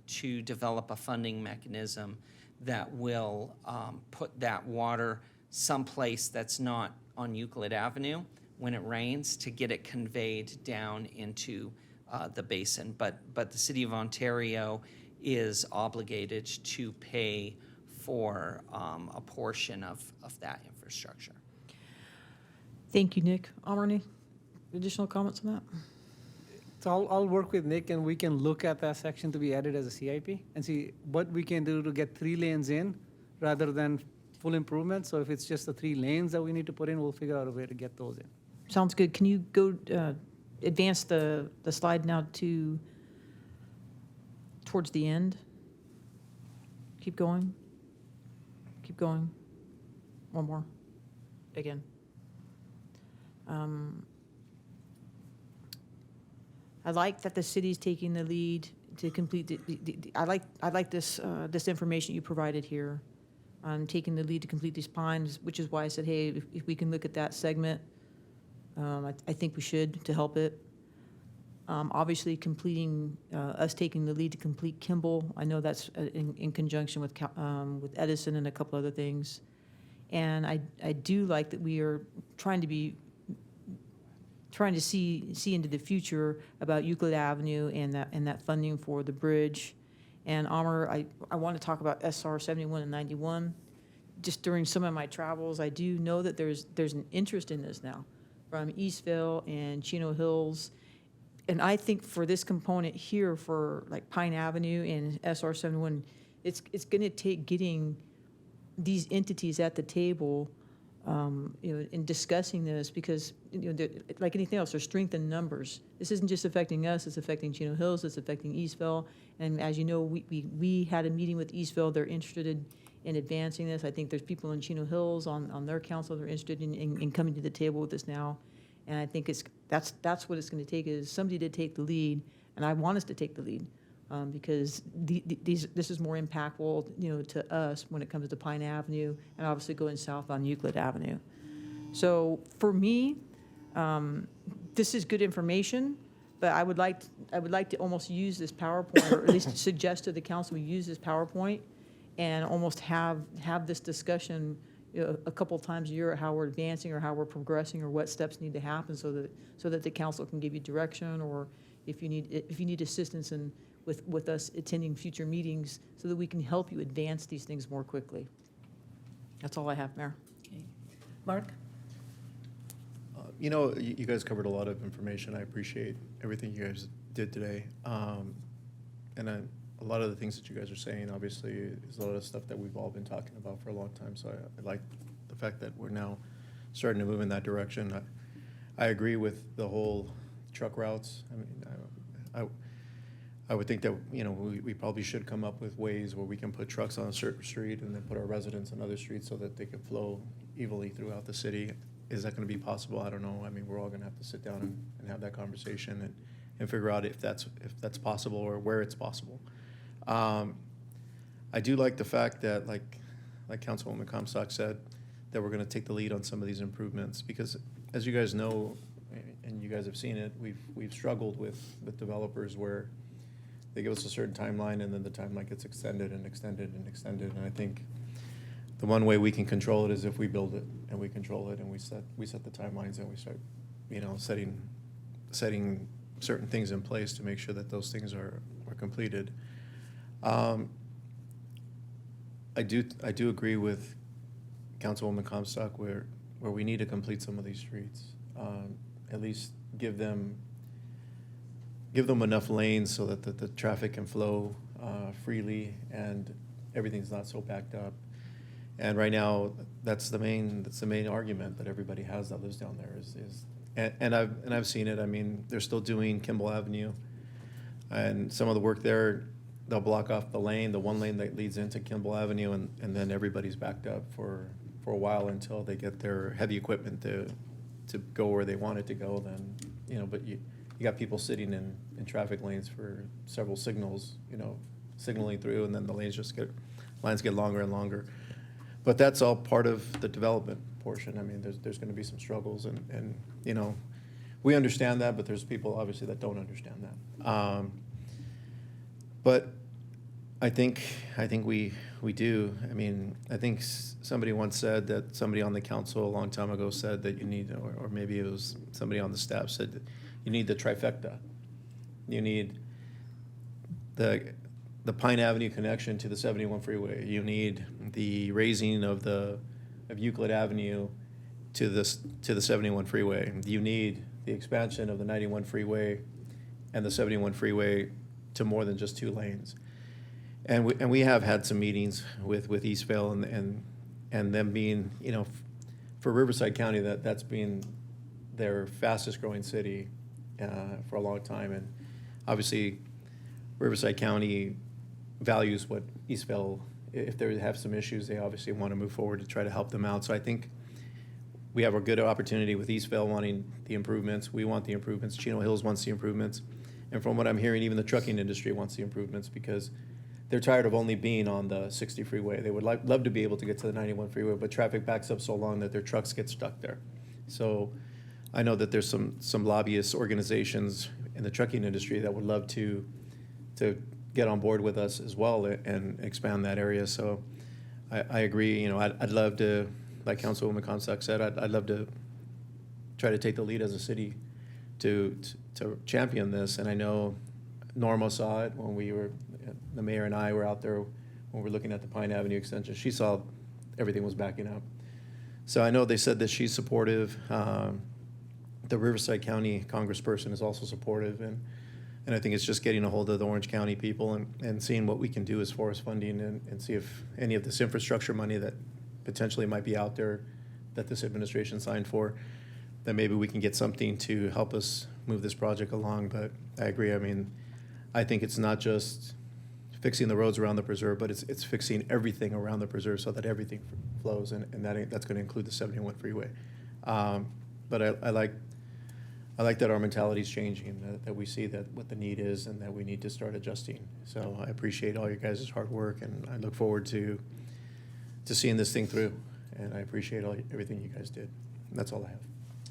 to develop a funding mechanism that will put that water someplace that's not on Euclid Avenue when it rains, to get it conveyed down into the basin. But the City of Ontario is obligated to pay for a portion of that infrastructure. Thank you, Nick. Amar, additional comments on that? So I'll work with Nick, and we can look at that section to be added as a CIP and see what we can do to get 3 lanes in rather than full improvement. So if it's just the 3 lanes that we need to put in, we'll figure out a way to get those in. Sounds good. Can you go advance the slide now to towards the end? Keep going. Keep going. One more. Again. I like that the city's taking the lead to complete I like this this information you provided here on taking the lead to complete these pines, which is why I said, hey, if we can look at that segment, I think we should, to help it. Obviously, completing us taking the lead to complete Kimball. I know that's in conjunction with Edison and a couple other things. And I do like that we are trying to see into the future about Euclid Avenue and that funding for the bridge. And Amar, I want to talk about SR 71 and 91. Just during some of my travels, I do know that there's an interest in this now from Eastville and Chino Hills. And I think for this component here, for like Pine Avenue and SR 71, it's going to take getting these entities at the table, in discussing this, because like anything else, there's strength in numbers. This isn't just affecting us; it's affecting Chino Hills, it's affecting Eastville. And as you know, we had a meeting with Eastville. They're interested in advancing this. I think there's people in Chino Hills on their council that are interested in coming to the table with this now. And I think that's what it's going to take, is somebody to take the lead, and I want us to take the lead. Because this is more impactful, to us when it comes to Pine Avenue, and obviously going south on Euclid Avenue. So for me, this is good information, but I would like to almost use this PowerPoint, or at least suggest to the council we use this PowerPoint, and almost have this discussion a couple of times a year, how we're advancing or how we're progressing or what steps need to happen, so that the council can give you direction, or if you need assistance with us attending future meetings, so that we can help you advance these things more quickly. That's all I have, Mayor. Okay. Mark? You guys covered a lot of information. I appreciate everything you guys did today. And a lot of the things that you guys are saying, obviously, is a lot of stuff that we've all been talking about for a long time. So I like the fact that we're now starting to move in that direction. I agree with the whole truck routes. I mean, I would think that, we probably should come up with ways where we can put trucks on a certain street and then put our residents on other streets so that they can flow evenly throughout the city. Is that going to be possible? I don't know. I mean, we're all going to have to sit down and have that conversation and figure out if that's possible or where it's possible. I do like the fact that, like Councilwoman Comstock said, that we're gonna take the lead on some of these improvements, because as you guys know, and you guys have seen it, we've struggled with developers where they give us a certain timeline, and then the timeline gets extended and extended and extended, and I think the one way we can control it is if we build it, and we control it, and we set the timelines, and we start, setting certain things in place to make sure that those things are completed. I do agree with Councilwoman Comstock where we need to complete some of these streets. At least give them enough lanes so that the traffic can flow freely and everything's not so backed up. And right now, that's the main argument that everybody has that lives down there and I've seen it. I mean, they're still doing Kimball Avenue, and some of the work there, they'll block off the one lane that leads into Kimball Avenue, and then everybody's backed up for a while until they get their heavy equipment to go where they want it to go. Then, but you got people sitting in traffic lanes for several signals, signaling through, and then the lines get longer and longer. But that's all part of the development portion. I mean, there's going to be some struggles, and we understand that, but there's people obviously that don't understand that. But I think we do. I mean, I think somebody once said that somebody on the council a long time ago said that you need, or maybe it was somebody on the staff said that you need the trifecta. You need the Pine Avenue connection to the 71 freeway. You need the raising of Euclid Avenue to the 71 freeway. You need the expansion of the 91 freeway and the 71 freeway to more than just 2 lanes. And we have had some meetings with Eastvale and them being, for Riverside County, that's been their fastest growing city for a long time. And obviously, Riverside County values what Eastvale, if they have some issues, they obviously want to move forward to try to help them out. So I think we have a good opportunity with Eastvale wanting the improvements. We want the improvements. Chino Hills wants the improvements. And from what I'm hearing, even the trucking industry wants the improvements because they're tired of only being on the 60 freeway. They would love to be able to get to the 91 freeway, but traffic backs up so long that their trucks get stuck there. So I know that there's some lobbyist organizations in the trucking industry that would love to get on board with us as well and expand that area. So I agree. I'd love to, like Councilwoman Comstock said, I'd love to try to take the lead as a city to champion this. And I know Norma saw it when the mayor and I were out there when we were looking at the Pine Avenue extension. She saw everything was backing up. So I know they said that she's supportive. The Riverside County congressperson is also supportive, and I think it's just getting a hold of the Orange County people and seeing what we can do as far as funding and see if any of this infrastructure money that potentially might be out there that this administration signed for, that maybe we can get something to help us move this project along. But I agree. I mean, I think it's not just fixing the roads around the preserve, but it's fixing everything around the preserve so that everything flows, and that's going to include the 71 freeway. But I like that our mentality is changing, that we see that what the need is and that we need to start adjusting. So I appreciate all your guys' hard work, and I look forward to seeing this thing through. And I appreciate everything you guys did. And that's all I have.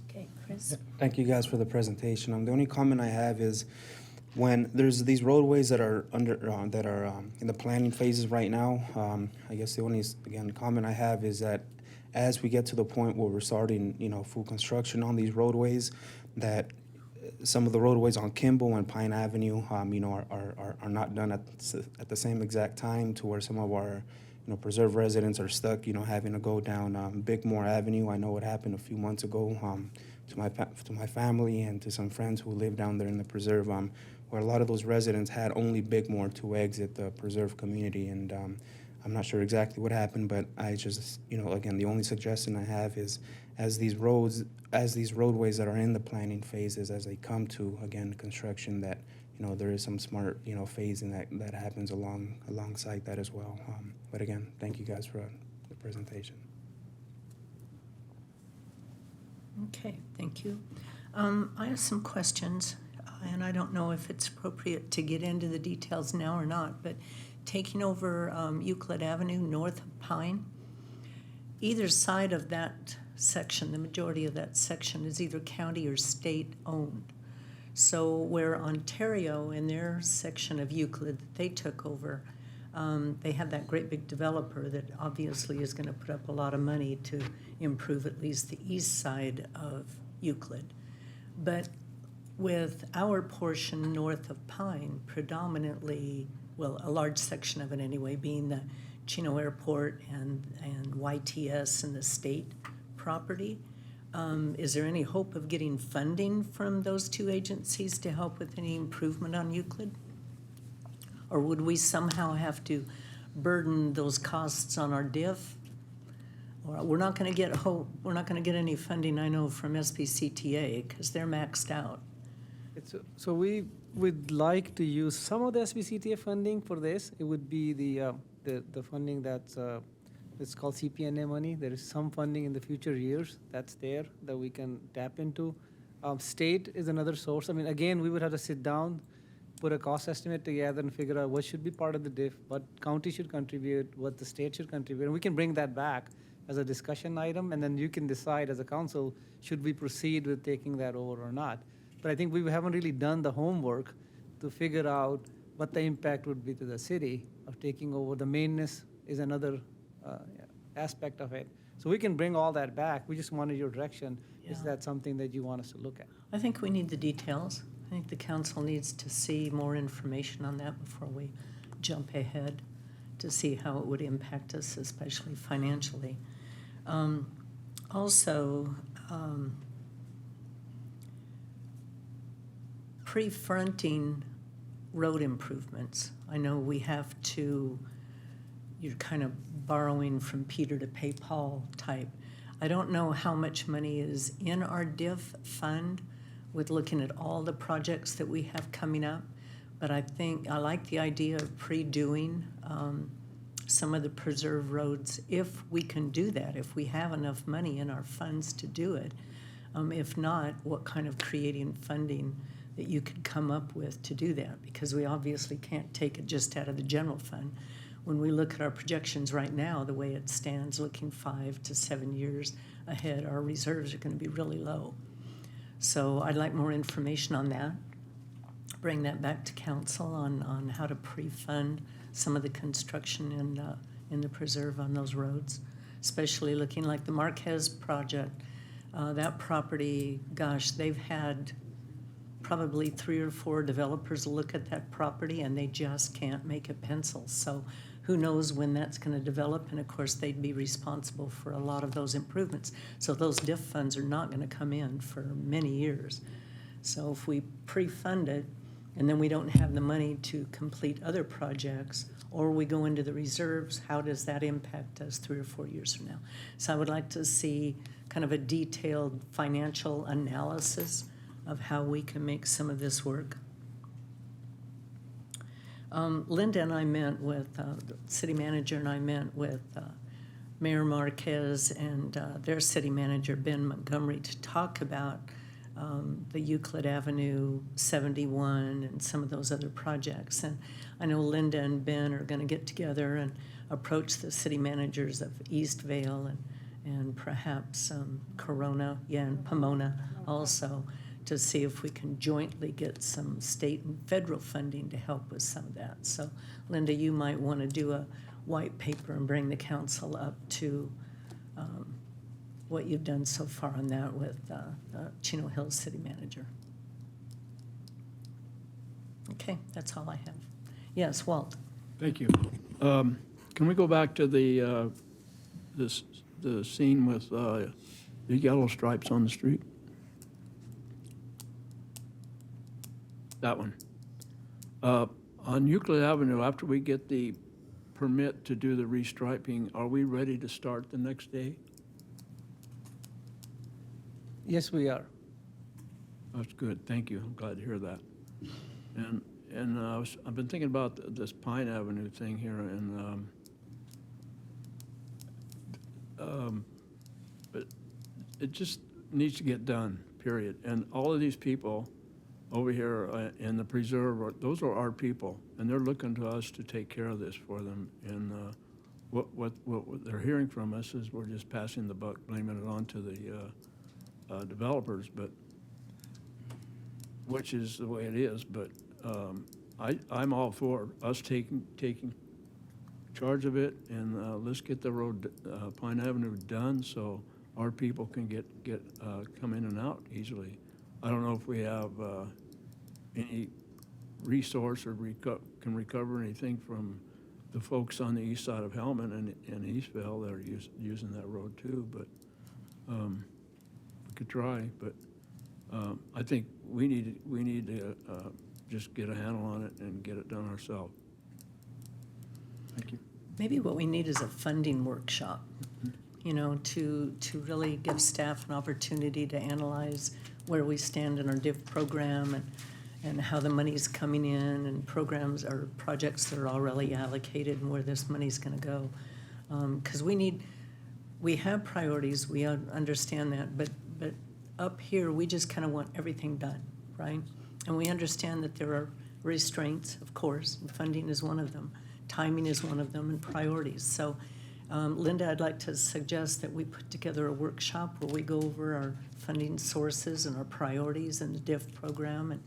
Okay, Chris? Thank you guys for the presentation. The only comment I have is when there's these roadways that are in the planning phases right now. I guess the only comment I have is that as we get to the point where we're starting full construction on these roadways, that some of the roadways on Kimball and Pine Avenue are not done at the same exact time, to where some of our preserve residents are stuck having to go down Bigmore Avenue. I know what happened a few months ago to my family and to some friends who live down there in the preserve, where a lot of those residents had only Bigmore to exit the preserve community, and I'm not sure exactly what happened, but I just again, the only suggestion I have is as these roadways that are in the planning phases, as they come to construction, that there is some smart phasing that happens alongside that as well. But again, thank you guys for the presentation. Okay, thank you. I have some questions. and I don't know if it's appropriate to get into the details now or not, but taking over Euclid Avenue north of Pine, either side of that section, the majority of that section is either county or state owned. So where Ontario, in their section of Euclid that they took over, they have that great big developer that obviously is going to put up a lot of money to improve at least the east side of Euclid. But with our portion north of Pine, predominantly, well, a large section of it anyway, being the Chino Airport and YTS and the state property, is there any hope of getting funding from those two agencies to help with any improvement on Euclid? Or would we somehow have to burden those costs on our diff? Or we're not going to get any funding, I know, from SBCTA because they're maxed out. So we would like to use some of the SBCTA funding for this. It would be the funding that's it's called CPNA money. There is some funding in the future years that's there that we can tap into. State is another source. I mean, again, we would have to sit down, put a cost estimate together and figure out what should be part of the diff, what county should contribute, what the state should contribute. And we can bring that back as a discussion item, and then you can decide as a council, should we proceed with taking that over or not. But I think we haven't really done the homework to figure out what the impact would be to the city of taking over. The maintenance is another aspect of it. So we can bring all that back. We just wanted your direction. Is Yeah. that something that you want us to look at? I think we need the details. I think the council needs to see more information on that before we jump ahead to see how it would impact us, especially financially. Also, pre-fronting road improvements. I know we have to, you're kind of borrowing from Peter to pay Paul type. I don't know how much money is in our diff fund with looking at all the projects that we have coming up, but I think I like the idea of pre-doing some of the preserved roads if we can do that, if we have enough money in our funds to do it. If not, what kind of creating funding that you could come up with to do that, because we obviously can't take it just out of the general fund. When we look at our projections right now, the way it stands, looking 5 to 7 years ahead, our reserves are going to be really low. So I'd like more information on that. Bring that back to council on how to pre-fund some of the construction in the preserve on those roads, especially looking like the Marquez project. That property, gosh, they've had probably 3 or 4 developers look at that property and they just can't make it pencil. So who knows when that's going to develop, and of course they'd be responsible for a lot of those improvements. So those diff funds are not going to come in for many years. So if we pre-fund it and then we don't have the money to complete other projects, or we go into the reserves, how does that impact us 3 or 4 years from now? So I would like to see kind of a detailed financial analysis of how we can make some of this work. Linda and I met with, the city manager and I met with Mayor Marquez and their city manager, Ben Montgomery, to talk about the Euclid Avenue 71 and some of those other projects. And I know Linda and Ben are going to get together and approach the city managers of Eastvale and perhaps Corona, and Pomona also, to see if we can jointly get some state and federal funding to help with some of that. So, Linda, you might want to do a white paper and bring the council up to what you've done so far on that with Chino Hills City Manager. Okay, that's all I have. Yes, Walt. Thank you. Can we go back to the scene with the yellow stripes on the street? That one. On Euclid Avenue, after we get the permit to do the restriping, are we ready to start the next day? Yes, we are. That's good, thank you, I'm glad to hear that. And I've been thinking about this Pine Avenue thing here, and but it just needs to get done, period. And all of these people over here in the preserve, those are our people, and they're looking to us to take care of this for them. And what they're hearing from us is we're just passing the buck, blaming it on to the developers, but which is the way it is. But I'm all for us taking charge of it, and let's get the road, Pine Avenue done so our people can get come in and out easily. I don't know if we have any resource or can recover anything from the folks on the east side of Hellman and Eastville that are using that road too, but we could try. But I think we need to just get a handle on it and get it done ourselves. Thank you. Maybe what we need is a funding workshop, you know, to really give staff an opportunity to analyze where we stand in our DIV program and how the money's coming in and programs or projects that are already allocated and where this money's gonna go. Because we have priorities, we understand that, but up here, we just kind of want everything done, right? And we understand that there are restraints, of course, and funding is one of them, timing is one of them, and priorities. So, Linda, I'd like to suggest that we put together a workshop where we go over our funding sources and our priorities in the DIF program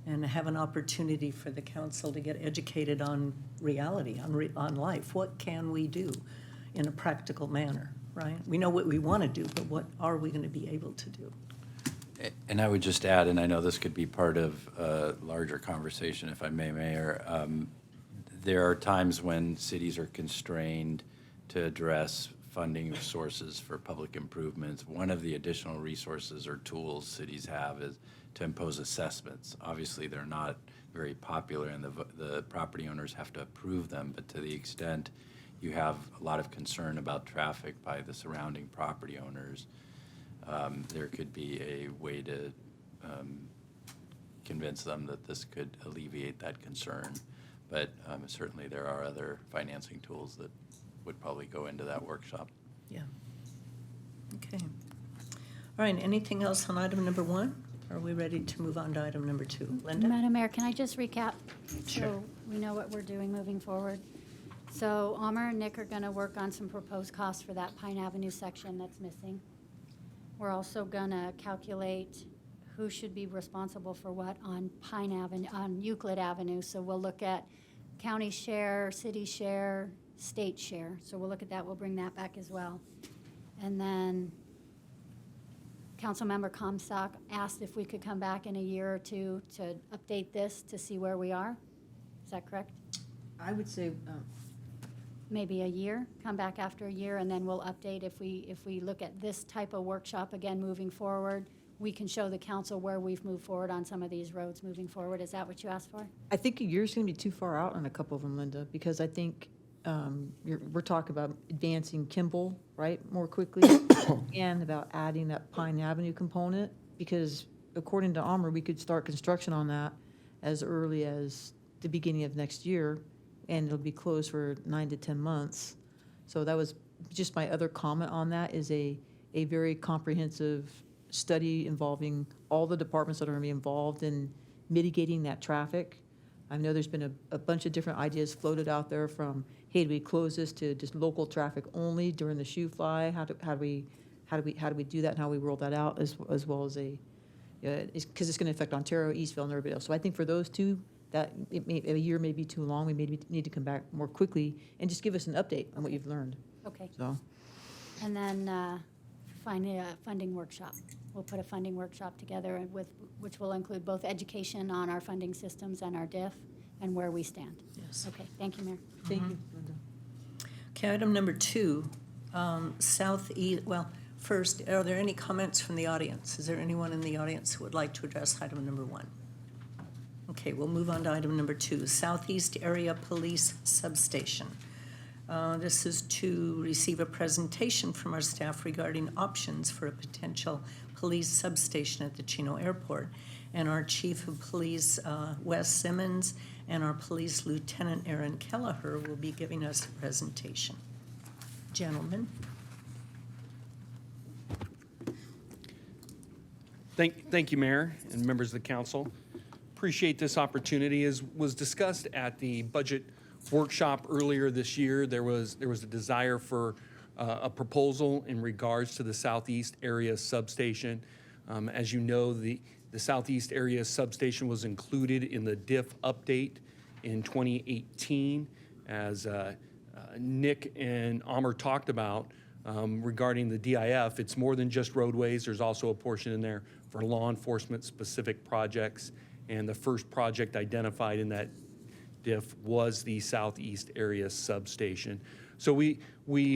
and have an opportunity for the council to get educated on reality, on life. What can we do in a practical manner, right? We know what we want to do, but what are we going to be able to do? And I would just add, and I know this could be part of a larger conversation, if I may, Mayor, there are times when cities are constrained to address funding sources for public improvements. One of the additional resources or tools cities have is to impose assessments. Obviously, they're not very popular, and the property owners have to approve them, but to the extent you have a lot of concern about traffic by the surrounding property owners, there could be a way to convince them that this could alleviate that concern. But certainly there are other financing tools that would probably go into that workshop. Yeah. Okay. All right, anything else on item number 1? Are we ready to move on to item number 2? Linda? Madam Mayor, can I just recap? Sure. So we know what we're doing moving forward. So Amr and Nick are going to work on some proposed costs for that Pine Avenue section that's missing. We're also going to calculate who should be responsible for what on Pine Avenue, on Euclid Avenue. So we'll look at county share, city share, state share. So we'll look at that. We'll bring that back as well. And then Councilmember Comstock asked if we could come back in a year or two to update this to see where we are. Is that correct? I would say, Maybe a year, come back after a year, and then we'll update. If we look at this type of workshop again moving forward, we can show the council where we've moved forward on some of these roads moving forward. Is that what you asked for? I think a year's going to be too far out on a couple of them, Linda, because I think we're talking about advancing Kimball, right, more quickly, and about adding that Pine Avenue component, because according to Amr, we could start construction on that as early as the beginning of next year, and it'll be closed for 9 to 10 months. So that was just my other comment on that, is a very comprehensive study involving all the departments that are going to be involved in mitigating that traffic. I know there's been a bunch of different ideas floated out there, from, hey, do we close this to just local traffic only during the shoe fly? How do we do that, and how we roll that out, as well as because it's going to affect Ontario, Eastville, and everybody else. So I think for those two, that a year may be too long. We maybe need to come back more quickly and just give us an update on what you've learned. Okay. So, And then find a funding workshop. We'll put a funding workshop together which will include both education on our funding systems and our DIF and where we stand. Yes. Okay, thank you, Mayor. thank you, Linda. Okay, item number 2, southeast, well, first, are there any comments from the audience? Is there anyone in the audience who would like to address item number 1? Okay, we'll move on to item number 2, Southeast Area Police Substation. This is to receive a presentation from our staff regarding options for a potential police substation at the Chino Airport. And our Chief of Police, Wes Simmons, and our Police Lieutenant, Aaron Kelleher, will be giving us a presentation. Gentlemen. Thank you, Mayor and members of the council. appreciate this opportunity. As was discussed at the budget workshop earlier this year, there was a desire for a proposal in regards to the Southeast Area Substation. As you know, the Southeast Area Substation was included in the DIF update in 2018. As Nick and Amr talked about regarding the DIF, it's more than just roadways. There's also a portion in there for law enforcement specific projects. And the first project identified in that DIF was the Southeast Area Substation. So we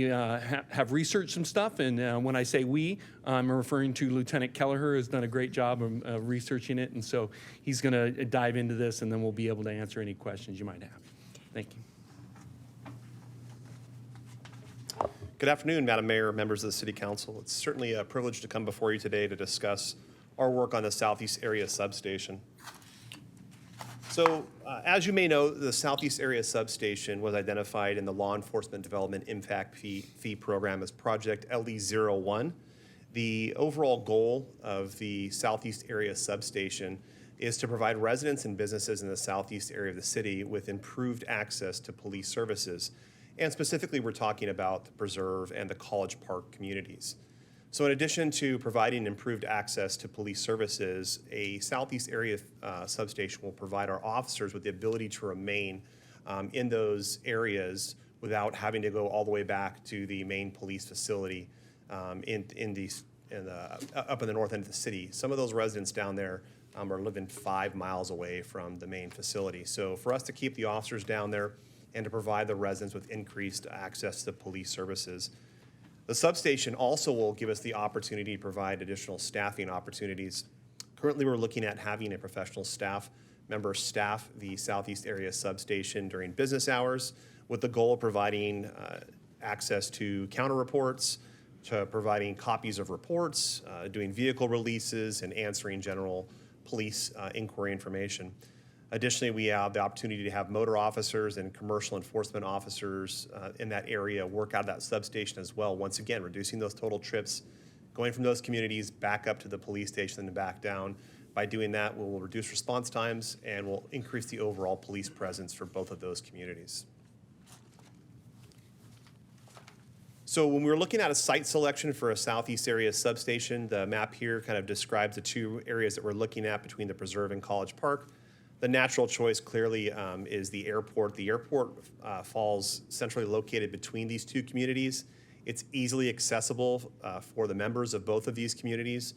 have researched some stuff, and when I say we, I'm referring to Lieutenant Kelleher, who's done a great job of researching it, and so he's going to dive into this, and then we'll be able to answer any questions you might have. Thank you. Good afternoon, Madam Mayor, members of the City Council. It's certainly a privilege to come before you today to discuss our work on the Southeast Area Substation. So, as you may know, the Southeast Area Substation was identified in the Law Enforcement Development Impact Fee Program as Project LE01. The overall goal of the Southeast Area Substation is to provide residents and businesses in the southeast area of the city with improved access to police services. And specifically, we're talking about the Preserve and the College Park communities. So in addition to providing improved access to police services, a Southeast Area Substation will provide our officers with the ability to remain in those areas without having to go all the way back to the main police facility up in the north end of the city. Some of those residents down there are living 5 miles away from the main facility. So for us to keep the officers down there and to provide the residents with increased access to police services, the substation also will give us the opportunity to provide additional staffing opportunities. Currently, we're looking at having a professional staff member staff the Southeast Area Substation during business hours with the goal of providing access to counter reports, to providing copies of reports, doing vehicle releases, and answering general police inquiry information. Additionally, we have the opportunity to have motor officers and commercial enforcement officers in that area work out of that substation as well. Once again, reducing those total trips, going from those communities back up to the police station and back down. By doing that, we will reduce response times and will increase the overall police presence for both of those communities. So when we were looking at a site selection for a Southeast Area Substation, the map here kind of describes the two areas that we're looking at between the Preserve and College Park. The natural choice clearly is the airport. The airport falls centrally located between these two communities. It's easily accessible for the members of both of these communities.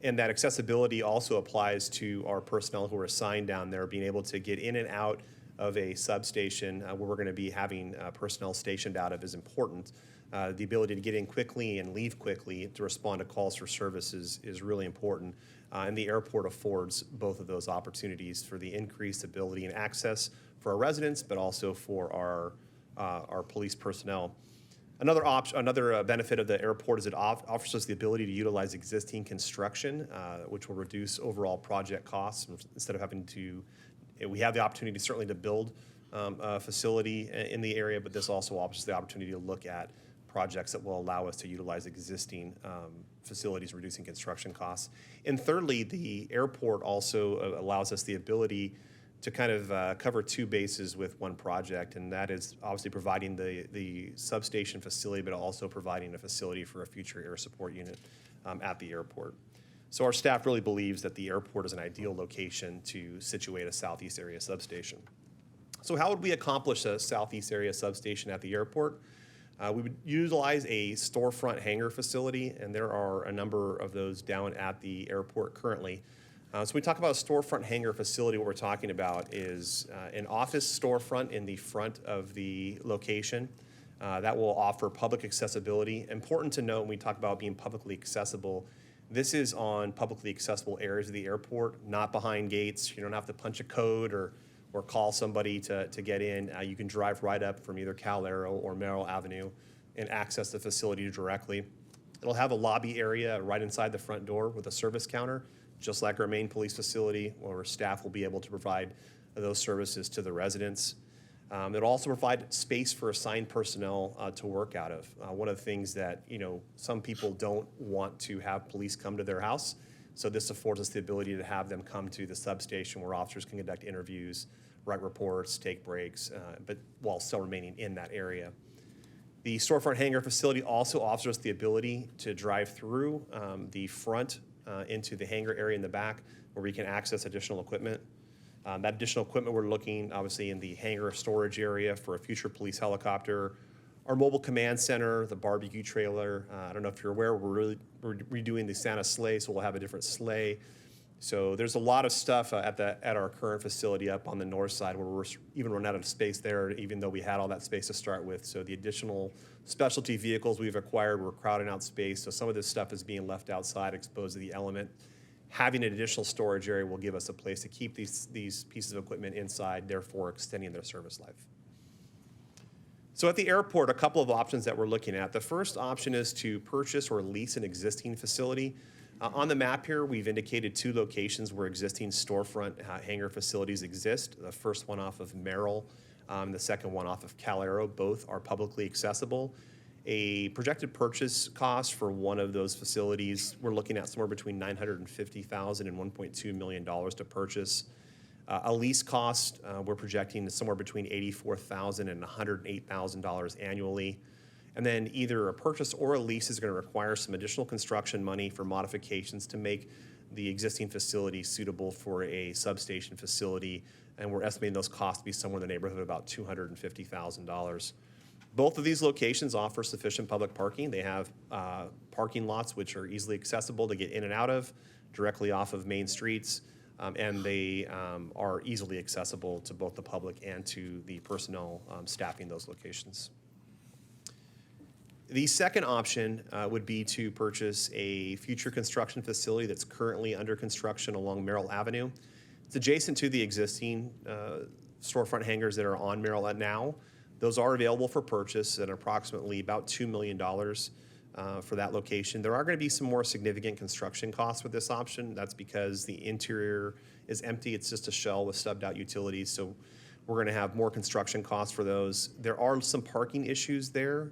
And that accessibility also applies to our personnel who are assigned down there. Being able to get in and out of a substation where we're going to be having personnel stationed out of is important. The ability to get in quickly and leave quickly to respond to calls for services is really important. And the airport affords both of those opportunities for the increased ability and access for our residents, but also for our police personnel. Another benefit of the airport is it offers us the ability to utilize existing construction, which will reduce overall project costs. Instead of having to, we have the opportunity certainly to build a facility in the area, but this also offers the opportunity to look at projects that will allow us to utilize existing facilities, reducing construction costs. And thirdly, the airport also allows us the ability to kind of cover two bases with one project, and that is obviously providing the substation facility, but also providing a facility for a future air support unit at the airport. So our staff really believes that the airport is an ideal location to situate a Southeast Area Substation. So how would we accomplish a Southeast Area Substation at the airport? We would utilize a storefront hangar facility, and there are a number of those down at the airport currently. So when we talk about a storefront hangar facility, what we're talking about is an office storefront in the front of the location that will offer public accessibility. Important to note when we talk about being publicly accessible, this is on publicly accessible areas of the airport, not behind gates. You don't have to punch a code or call somebody to get in. You can drive right up from either Cal Aero or Merrill Avenue and access the facility directly. It'll have a lobby area right inside the front door with a service counter, just like our main police facility, where staff will be able to provide those services to the residents. It'll also provide space for assigned personnel to work out of. One of the things that some people don't want to have police come to their house, So this affords us the ability to have them come to the substation where officers can conduct interviews, write reports, take breaks, but while still remaining in that area. The storefront hangar facility also offers us the ability to drive through the front into the hangar area in the back where we can access additional equipment. That additional equipment, we're looking obviously in the hangar storage area for a future police helicopter, our mobile command center, the barbecue trailer. I don't know if you're aware, we're redoing the Santa sleigh, so we'll have a different sleigh. So there's a lot of stuff at our current facility up on the north side where we're even running out of space there, even though we had all that space to start with. So the additional specialty vehicles we've acquired, we're crowding out space. So some of this stuff is being left outside, exposed to the element. Having an additional storage area will give us a place to keep these pieces of equipment inside, therefore extending their service life. So at the airport, a couple of options that we're looking at. The first option is to purchase or lease an existing facility. On the map here, we've indicated 2 locations where existing storefront hangar facilities exist. The first one off of Merrill, the second one off of Cal Aero. Both are publicly accessible. A projected purchase cost for one of those facilities, we're looking at somewhere between $950,000 and $1.2 million to purchase. A lease cost, we're projecting somewhere between $84,000 and $108,000 annually. And then either a purchase or a lease is going to require some additional construction money for modifications to make the existing facility suitable for a substation facility. And we're estimating those costs to be somewhere in the neighborhood of about $250,000. Both of these locations offer sufficient public parking. They have parking lots which are easily accessible to get in and out of, directly off of main streets. And they are easily accessible to both the public and to the personnel staffing those locations. The second option would be to purchase a future construction facility that's currently under construction along Merrill Avenue. It's adjacent to the existing storefront hangars that are on Merrill now. Those are available for purchase at approximately about $2 million for that location. There are going to be some more significant construction costs with this option. That's because the interior is empty. It's just a shell with stubbed out utilities. So we're going to have more construction costs for those. There are some parking issues there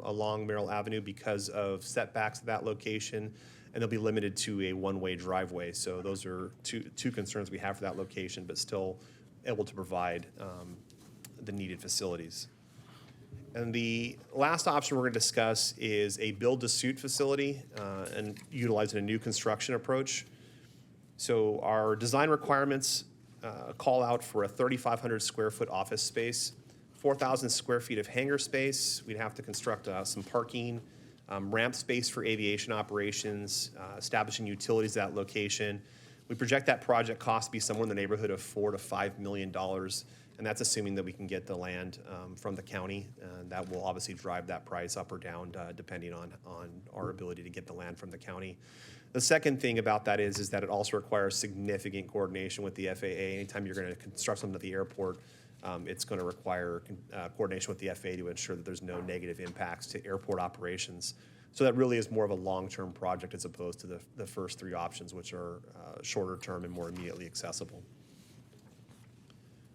along Merrill Avenue because of setbacks at that location, and they'll be limited to a one-way driveway. So those are two concerns we have for that location, but still able to provide the needed facilities. And the last option we're going to discuss is a build-to-suit facility and utilizing a new construction approach. So our design requirements call out for a 3,500 square foot office space, 4,000 square feet of hangar space. We'd have to construct some parking, ramp space for aviation operations, establishing utilities at that location. We project that project cost to be somewhere in the neighborhood of $4 to $5 million. And that's assuming that we can get the land from the county. And that will obviously drive that price up or down depending on our ability to get the land from the county. The second thing about that is that it also requires significant coordination with the FAA. Anytime you're going to construct something at the airport, it's going to require coordination with the FAA to ensure that there's no negative impacts to airport operations. So that really is more of a long-term project as opposed to the first 3 options, which are shorter term and more immediately accessible.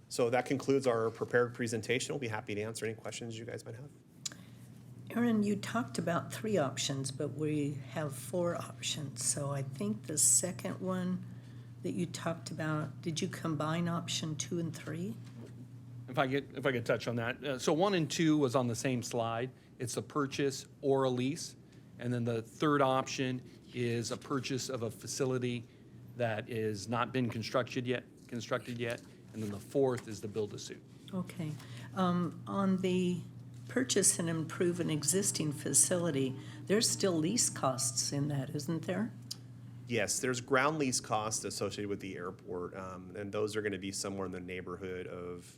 So that concludes our prepared presentation. We'll be happy to answer any questions you guys might have. Aaron, you talked about 3 options, but we have 4 options. So I think the second one that you talked about, did you combine option 2 and 3? If I could touch on that. So 1 and 2 was on the same slide. It's a purchase or a lease. And then the third option is a purchase of a facility that is not been constructed yet. And then the fourth is the build-to-suit. Okay. On the purchase and improve an existing facility, there's still lease costs in that, isn't there? Yes, there's ground lease costs associated with the airport, and those are going to be somewhere in the neighborhood of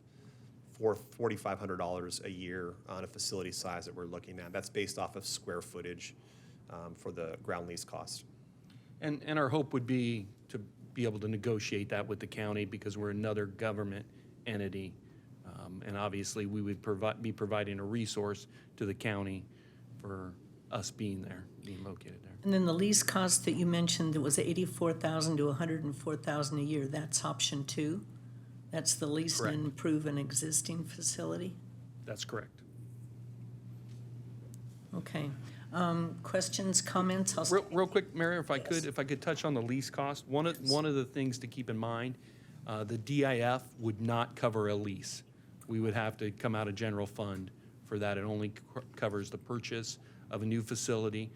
$4,500 a year on a facility size that we're looking at. That's based off of square footage for the ground lease cost. And our hope would be to be able to negotiate that with the county because we're another government entity. And obviously, we would be providing a resource to the county for us being there, being located there. And then the lease cost that you mentioned, that was $84,000 to $104,000 a year, that's option 2? That's the lease Correct. and improve an existing facility? That's correct. Okay. Questions, comments? I'll Real quick, Mayor, if I could touch on the lease cost. One of the things to keep in mind, the DIF would not cover a lease. We would have to come out of general fund for that. It only covers the purchase of a new facility,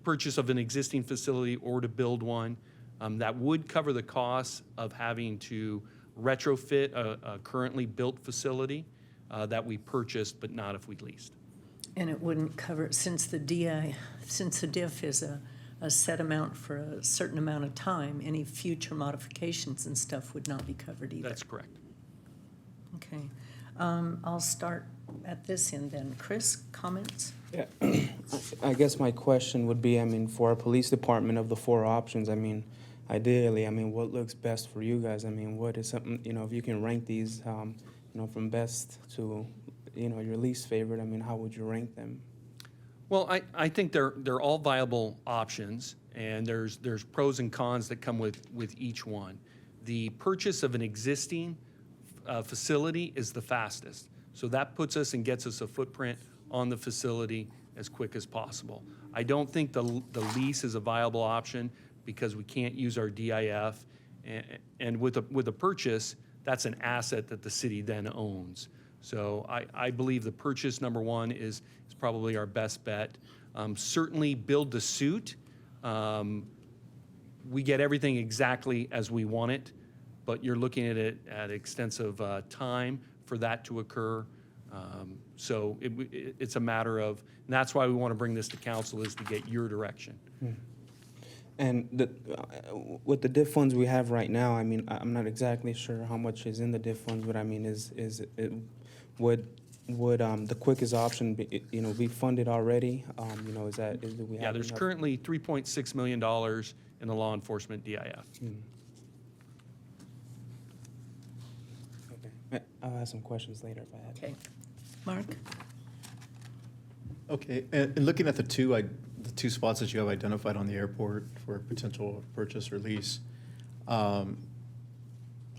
purchase of an existing facility or to build one. That would cover the cost of having to retrofit a currently built facility that we purchased, but not if we leased. And it wouldn't cover, since the diff is a set amount for a certain amount of time, any future modifications and stuff would not be covered either. That's correct. Okay. I'll start at this end then. Chris, comments? Yeah, I guess my question would be, I mean, for our police department, of the 4 options, I mean, ideally, I mean, what looks best for you guys? I mean, what is something, you know, if you can rank these, you know, from best to, you know, your least favorite, I mean, how would you rank them? Well, I think they're all viable options, and there's pros and cons that come with each one. The purchase of an existing facility is the fastest. So that puts us and gets us a footprint on the facility as quick as possible. I don't think the lease is a viable option because we can't use our DIF. And with a purchase, that's an asset that the city then owns. So I believe the purchase, number one, is probably our best bet. Certainly build to suit. We get everything exactly as we want it, but you're looking at it at extensive time for that to occur. So it's a matter of, and that's why we want to bring this to council, is to get your direction. And with the diff funds we have right now, I mean, I'm not exactly sure how much is in the diff funds, but I mean, would the quickest option be, you know, be funded already? You know, do we have? Yeah, there's enough? currently $3.6 million in the law enforcement DIF. Okay. I'll ask some questions later if I have. Okay. Mark? Okay, and looking at the two spots that you have identified on the airport for potential purchase or lease, are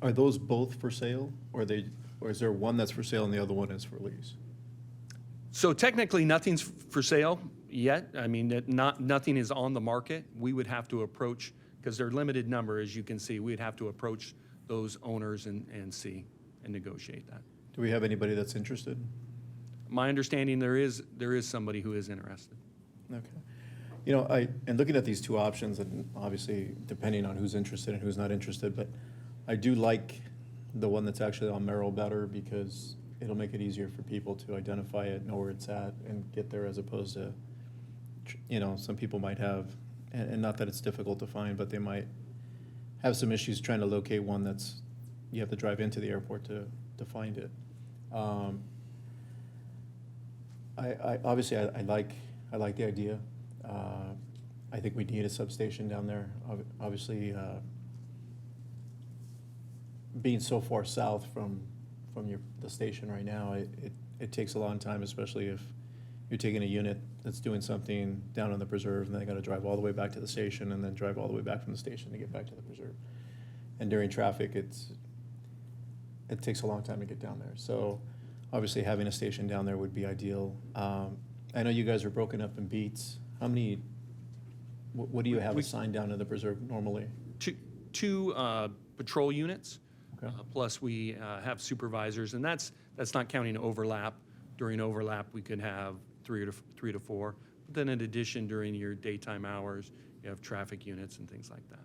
those both for sale, or is there one that's for sale and the other one is for lease? So technically, nothing's for sale yet. I mean, nothing is on the market. We would have to approach, because they're limited number, as you can see, we'd have to approach those owners and see and negotiate that. Do we have anybody that's interested? My understanding, there is somebody who is interested. Okay. You know, and looking at these two options, and obviously depending on who's interested and who's not interested, but I do like the one that's actually on Merrill better because it'll make it easier for people to identify it, know where it's at, and get there, as opposed to, you know, some people might have, and not that it's difficult to find, but they might have some issues trying to locate one that's, you have to drive into the airport to find it. Obviously I like the idea. I think we need a substation down there. Obviously, being so far south from the station right now, it takes a long time, especially if you're taking a unit that's doing something down on the preserve, and they got to drive all the way back to the station, and then drive all the way back from the station to get back to the preserve. And during traffic, it takes a long time to get down there. So obviously having a station down there would be ideal. I know you guys are broken up in beats. How many, what do you have assigned down to the preserve normally? Two patrol units, Okay. plus we have supervisors, and that's not counting overlap. During overlap, we could have three to four. But then in addition, during your daytime hours, you have traffic units and things like that.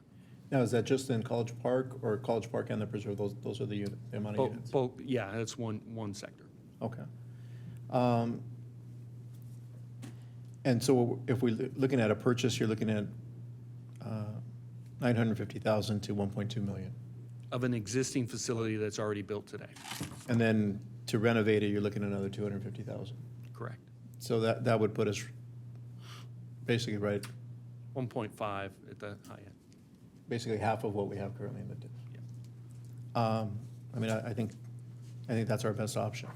Now, is that just in College Park, or College Park and the preserve? Those are the amount of units? Both, yeah, that's one sector. Okay. And so if we're looking at a purchase, you're looking at 950,000 to 1.2 million. Of an existing facility that's already built today. And then to renovate it, you're looking at another 250,000. Correct. So that would put us basically right, 1.5 at the high end. basically half of what we have currently in the diff. Yeah. I mean, I think that's our best option.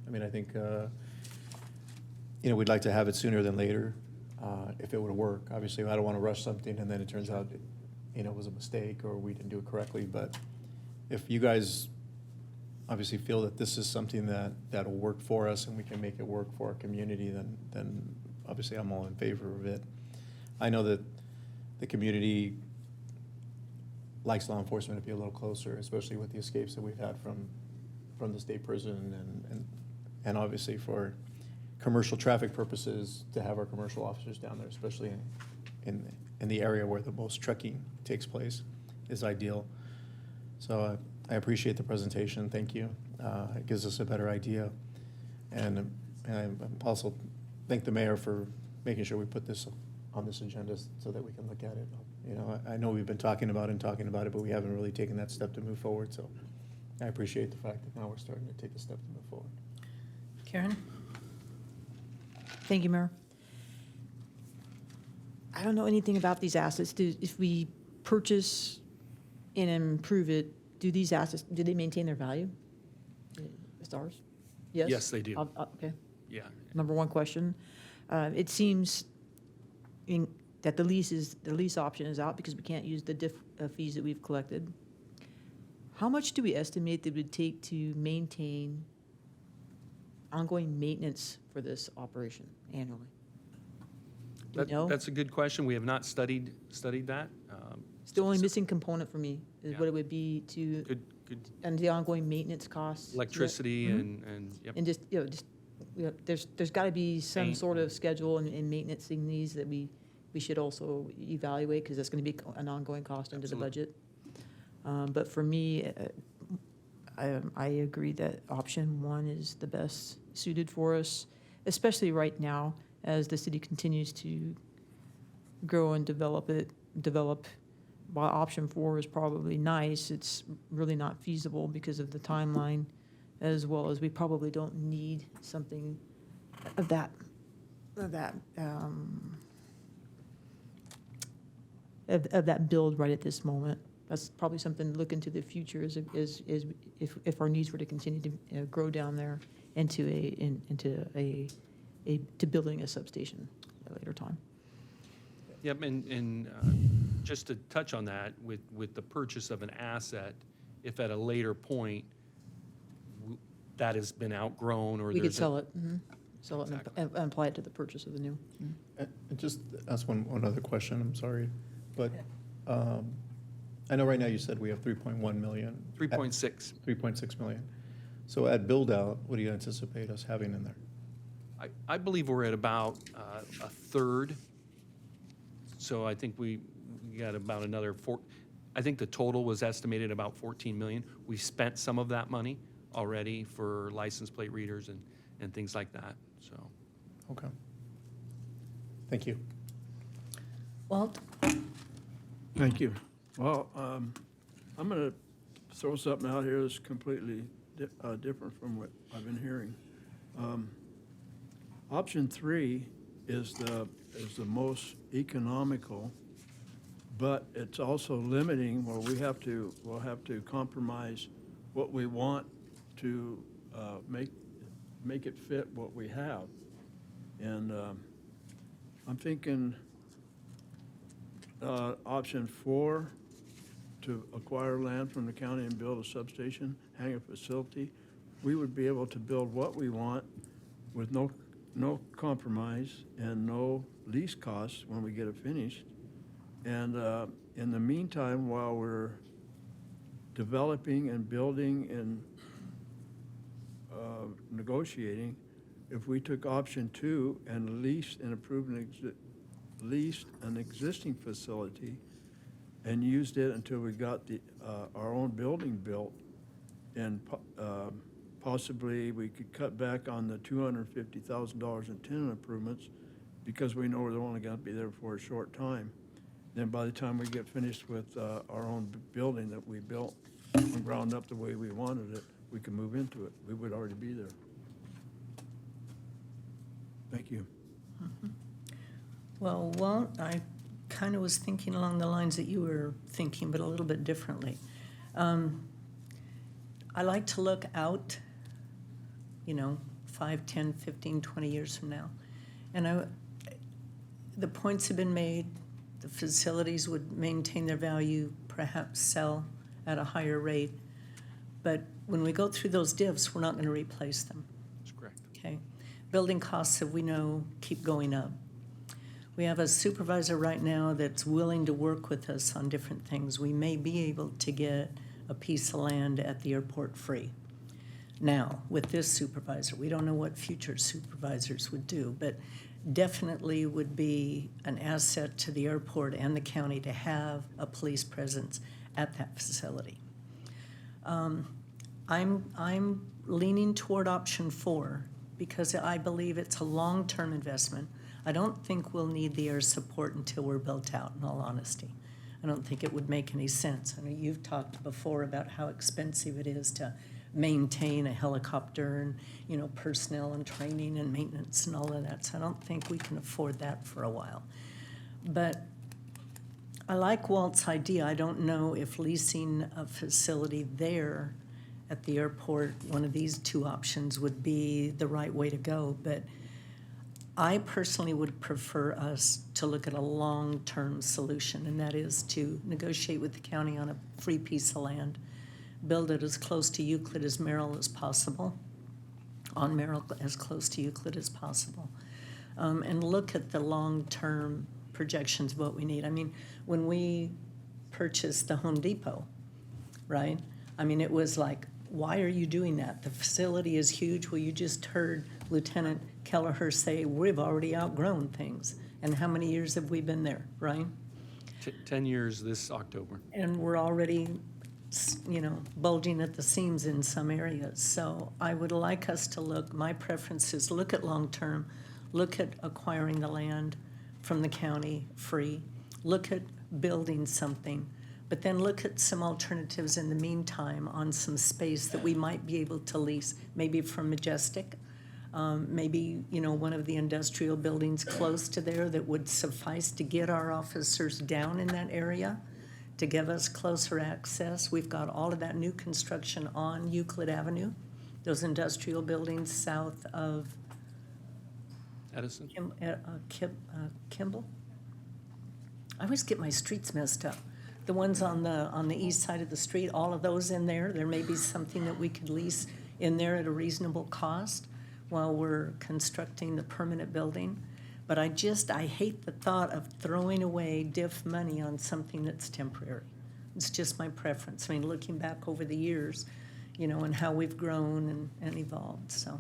I mean, I think, you know, we'd like to have it sooner than later, if it would work. Obviously, I don't want to rush something and then it turns out, you know, it was a mistake or we didn't do it correctly. But if you guys obviously feel that this is something that'll work for us and we can make it work for our community, then obviously I'm all in favor of it. I know that the community likes law enforcement to be a little closer, especially with the escapes that we've had from the state prison and obviously for commercial traffic purposes to have our commercial officers down there, especially in the area where the most trucking takes place, is ideal. So I appreciate the presentation. Thank you. It gives us a better idea. And I also thank the mayor for making sure we put this on this agenda so that we can look at it. You know, I know we've been talking about it, but we haven't really taken that step to move forward. So I appreciate the fact that now we're starting to take a step to move forward. Karen? Thank you, Mayor. I don't know anything about these assets. If we purchase and improve it, do these assets, do they maintain their value? It's ours? Yes? Yes, they do. Okay. Yeah. Number one question. It seems that the lease option is out because we can't use the fees that we've collected. How much do we estimate that it would take to maintain ongoing maintenance for this operation annually? Do you know? That's a good question. We have not studied that. It's the only missing component for me, is Yeah. what it would be to, Good and the ongoing maintenance costs. electricity Mhm. and yep. And just, there's got to be some Paint. sort of schedule and maintenance in these that we should also evaluate, because that's going to be an ongoing cost into the Absolutely. budget. But for me, I agree that option one is the best suited for us, especially right now, as the city continues to grow and develop. While option four is probably nice, it's really not feasible because of the timeline, as well as we probably don't need something of that build right at this moment. That's probably something to look into the future, is if our needs were to continue to grow down there into building a substation at a later time. Yep, and just to touch on that, with the purchase of an asset, if at a later point that has been outgrown or We could there's sell it, sell it Exactly. and apply it to the purchase of the new. And just ask one other question, I'm sorry, but I know right now you said we have 3.1 million. 3.6. 3.6 million. So at build-out, what do you anticipate us having in there? I believe we're at about a third. So I think we got about another I think the total was estimated about 14 million. We spent some of that money already for license plate readers and things like that, so. Okay. Thank you. Walt? Thank you. Well, I'm going to throw something out here that's completely different from what I've been hearing. Option 3 is the most economical, but it's also limiting where we'll have to compromise what we want to make it fit what we have. And I'm thinking option 4, to acquire land from the county and build a substation, hangar facility. We would be able to build what we want with no compromise and no lease costs when we get it finished. And in the meantime, while we're developing and building and negotiating, if we took option 2 and leased and approved leased an existing facility and used it until we got our own building built, and possibly we could cut back on the $250,000 in tenant improvements, because we know they're only going to be there for a short time. Then by the time we get finished with our own building that we built from ground up the way we wanted it, we can move into it. We would already be there. Thank you. Well, Walt, I kind of was thinking along the lines that you were thinking, but a little bit differently. I like to look out, 5, 10, 15, 20 years from now. And the points have been made. The facilities would maintain their value, perhaps sell at a higher rate. But when we go through those diffs, we're not going to replace them. That's correct. Okay, building costs that we know keep going up. We have a supervisor right now that's willing to work with us on different things. We may be able to get a piece of land at the airport free. Now, with this supervisor, we don't know what future supervisors would do, but definitely would be an asset to the airport and the county to have a police presence at that facility. I'm leaning toward option 4 because I believe it's a long-term investment. I don't think we'll need the air support until we're built out, in all honesty. I don't think it would make any sense. I know you've talked before about how expensive it is to maintain a helicopter and, you know, personnel and training and maintenance and all of that. So I don't think we can afford that for a while. But I like Walt's idea. I don't know if leasing a facility there at the airport, one of these two options would be the right way to go. But I personally would prefer us to look at a long-term solution, and that is to negotiate with the county on a free piece of land, build it as close to Euclid as Merrill as possible, on Merrill as close to Euclid as possible, and look at the long-term projections of what we need. I mean, when we purchased the Home Depot, right? I mean, it was like, why are you doing that? The facility is huge. Well, you just heard Lieutenant Kelleher say, we've already outgrown things. And how many years have we been there, Ryan? 10 years this October. And we're already, you know, bulging at the seams in some areas. So I would like us to look, my preference is look at long-term, look at acquiring the land from the county free, look at building something, but then look at some alternatives in the meantime on some space that we might be able to lease, maybe from Majestic, maybe, you know, one of the industrial buildings close to there that would suffice to get our officers down in that area, to give us closer access. We've got all of that new construction on Euclid Avenue, those industrial buildings south of Edison? Kimball. I always get my streets messed up. The ones on the east side of the street, all of those in there, there may be something that we could lease in there at a reasonable cost while we're constructing the permanent building. But I hate the thought of throwing away DIF money on something that's temporary. It's just my preference. I mean, looking back over the years, you know, and how we've grown and evolved, so.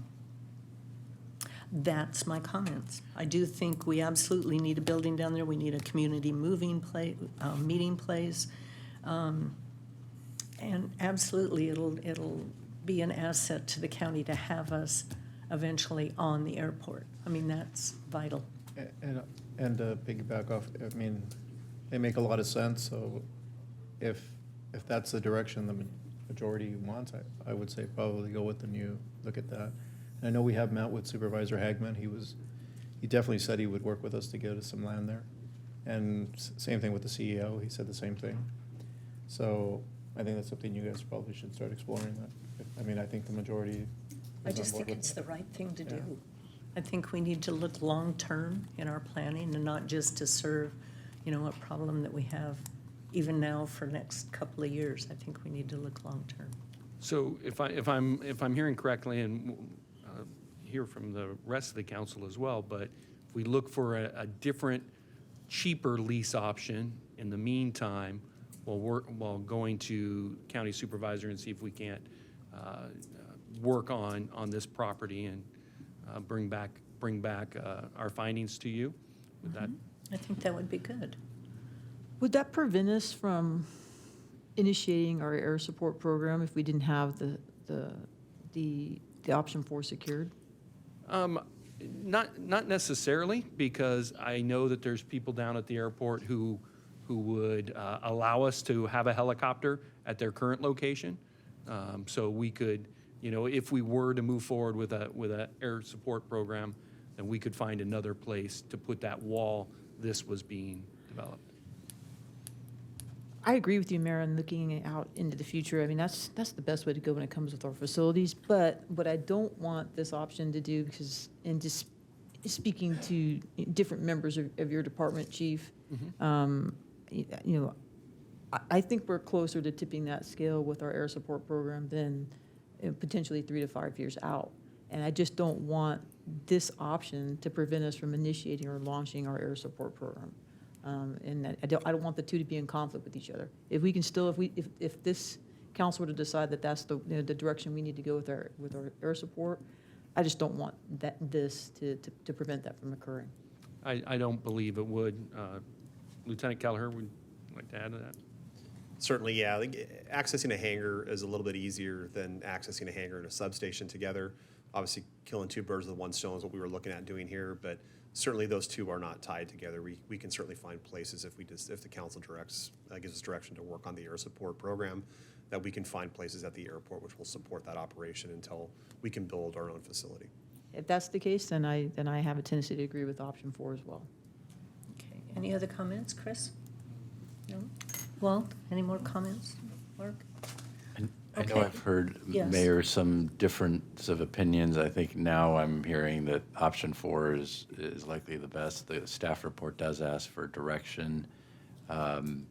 That's my comments. I do think we absolutely need a building down there. We need a community meeting place. And absolutely, it'll be an asset to the county to have us eventually on the airport. I mean, that's vital. And to piggyback off, I mean, they make a lot of sense, so if that's the direction the majority wants, I would say probably go with the new, look at that. I know we have met with Supervisor Hagman. He definitely said he would work with us to get us some land there. And same thing with the CEO, he said the same thing. So I think that's something you guys probably should start exploring that. I mean, I think the majority I is just on board think with it's it. the right thing to Yeah. do. I think we need to look long-term in our planning and not just to serve, you know, a problem that we have even now for the next couple of years. I think we need to look long-term. So if I'm hearing correctly, and hear from the rest of the council as well, but if we look for a different, cheaper lease option in the meantime, while going to county supervisor and see if we can't work on this property and bring back our findings to you, would that? I think that would be good. Would that prevent us from initiating our air support program if we didn't have the option 4 secured? Not necessarily, because I know that there's people down at the airport who would allow us to have a helicopter at their current location. So we could, you know, if we were to move forward with a air support program, then we could find another place to put that wall this was being developed. I agree with you, Maren, looking out into the future. I mean, that's the best way to go when it comes with our facilities. But what I don't want this option to do, because, and just speaking to different members of your department, Chief, you know, I think we're closer to tipping that scale with our air support program than potentially 3 to 5 years out. And I just don't want this option to prevent us from initiating or launching our air support program. And that, I don't want the two to be in conflict with each other. If we can still, if this council were to decide that that's the, the direction we need to go with our air support, I just don't want this to prevent that from occurring. I don't believe it would. Lieutenant Kelleher, would you like to add to that? Certainly, yeah. I think accessing a hangar is a little bit easier than accessing a hangar and a substation together. Obviously, killing two birds with one stone is what we were looking at doing here, but certainly those two are not tied together. We can certainly find places if the council gives us direction to work on the air support program, that we can find places at the airport which will support that operation until we can build our own facility. If that's the case, then I have a tendency to agree with option 4 as well. Okay, any other comments, Chris? No? Walt, any more comments? Mark? I know Okay. I've heard, Yes. Mayor, some difference of opinions. I think now I'm hearing that option 4 is likely the best. The staff report does ask for direction. You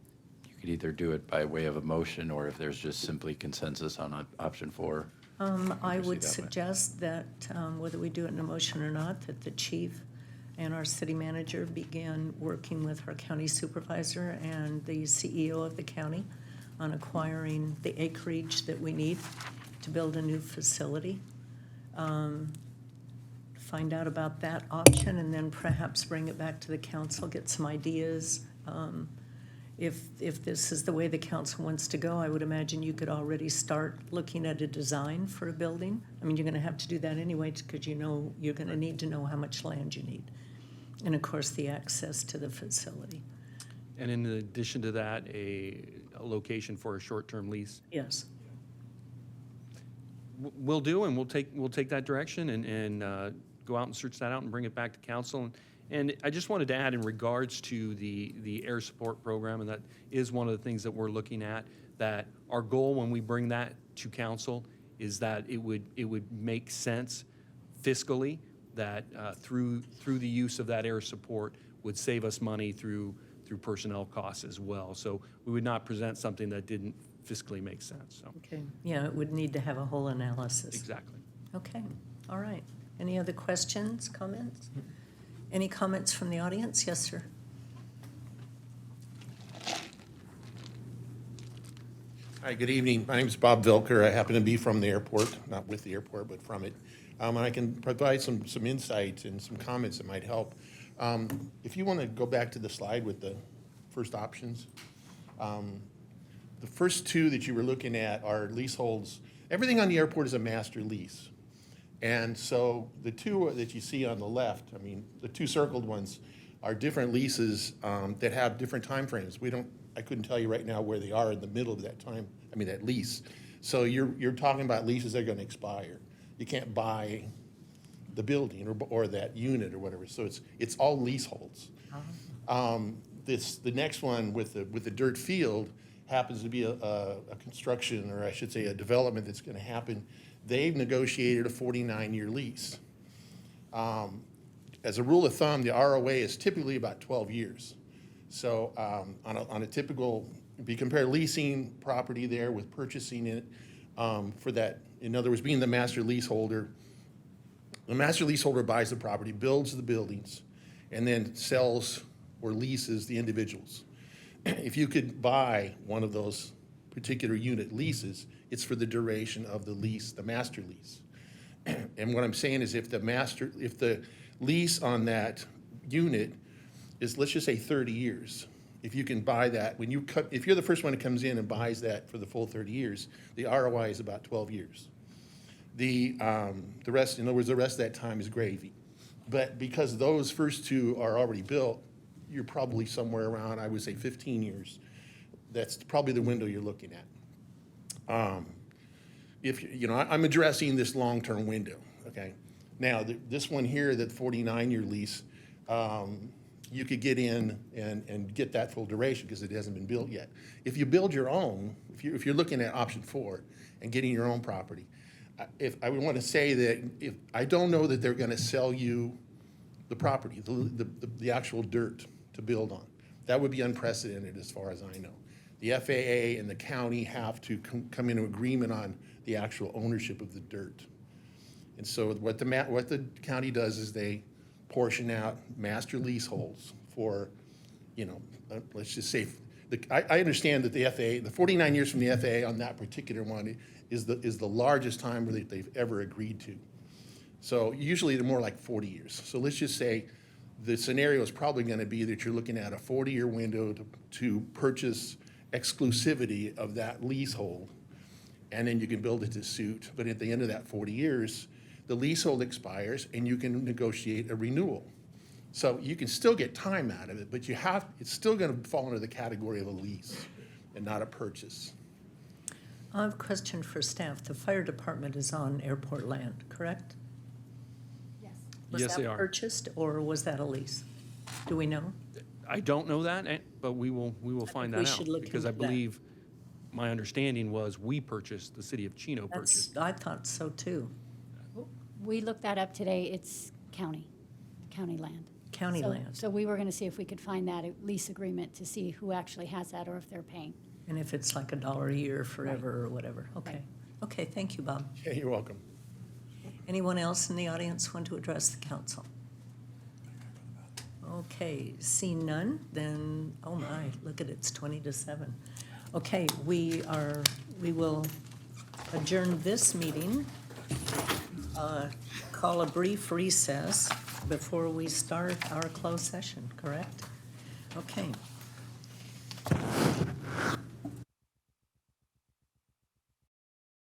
could either do it by way of a motion, or if there's just simply consensus on option 4. I would that way. suggest that, whether we do it in a motion or not, that the chief and our city manager begin working with our county supervisor and the CEO of the county on acquiring the acreage that we need to build a new facility. Find out about that option and then perhaps bring it back to the council, get some ideas. If this is the way the council wants to go, I would imagine you could already start looking at a design for a building. I mean, you're gonna have to do that anyway, because you're gonna need to know how much land you need. And of course, the access to the facility. And in addition to that, a location for a short-term lease. Yes. We'll do, and we'll take that direction and go out and search that out and bring it back to council. And I just wanted to add in regards to the air support program, and that is one of the things that we're looking at, that our goal when we bring that to council is that it would make sense fiscally, that through the use of that air support would save us money through personnel costs as well. So we would not present something that didn't fiscally make sense, so. Okay, yeah, it would need to have a whole analysis. Exactly. Okay, all right. Any other questions, comments? Any comments from the audience? Yes, sir. Hi, good evening. My name is Bob Vilker. I happen to be from the airport, not with the airport, but from it. And I can provide some insights and some comments that might help. If you want to go back to the slide with the first options, the first two that you were looking at are leaseholds. Everything on the airport is a master lease. And so the two that you see on the left, I mean, the two circled ones are different leases that have different timeframes. I couldn't tell you right now where they are in the middle of that time, that lease. So you're talking about leases that are going to expire. You can't buy the building or that unit or whatever. So it's all leaseholds. The next one with the dirt field happens to be a construction, or I should say a development that's going to happen. They've negotiated a 49-year lease. As a rule of thumb, the ROA is typically about 12 years. So on a typical, if you compare leasing property there with purchasing it for that, in other words, being the master leaseholder buys the property, builds the buildings, and then sells or leases the individuals. If you could buy one of those particular unit leases, it's for the duration of the lease, the master lease. And what I'm saying is if the lease on that unit is, let's just say 30 years, if you can buy that, if you're the first one that comes in and buys that for the full 30 years, the ROI is about 12 years. The rest, in other words, the rest of that time is gravy. But because those first two are already built, you're probably somewhere around, I would say 15 years. That's probably the window you're looking at. I'm addressing this long-term window, okay? Now, this one here, that 49-year lease, you could get in and get that full duration because it hasn't been built yet. If you build your own, if you're looking at option 4 and getting your own property, I would want to say that I don't know that they're going to sell you the property, the actual dirt to build on. That would be unprecedented as far as I know. The FAA and the county have to come into agreement on the actual ownership of the dirt. And so what the county does is they portion out master leaseholds for, let's just say, I understand that the FAA, the 49 years from the FAA on that particular one is the largest time that they've ever agreed to. So usually they're more like 40 years. So let's just say the scenario is probably going to be that you're looking at a 40-year window to purchase exclusivity of that leasehold, and then you can build it to suit. But at the end of that 40 years, the leasehold expires and you can negotiate a renewal. So you can still get time out of it, but it's still going to fall under the category of a lease and not a purchase. I have a question for staff. The fire department is on airport land, correct? Yes. Was Yes, they that are. purchased or was that a lease? Do we know? I don't know that, but we will find we that should out. look Because I into that. believe, my understanding was we purchased, the city of Chino purchased. I thought so too. We looked that up today. It's county land. County So- land. So we were going to see if we could find that lease agreement to see who actually has that or if they're paying. And if it's like $1 a year forever or whatever. Okay. Right. Okay, thank you, Bob. Yeah, you're welcome. Anyone else in the audience want to address the council? Okay, seeing none, then, oh my, look at it, it's 20-7. Okay, we will adjourn this meeting, call a brief recess before we start our closed session, correct? Okay.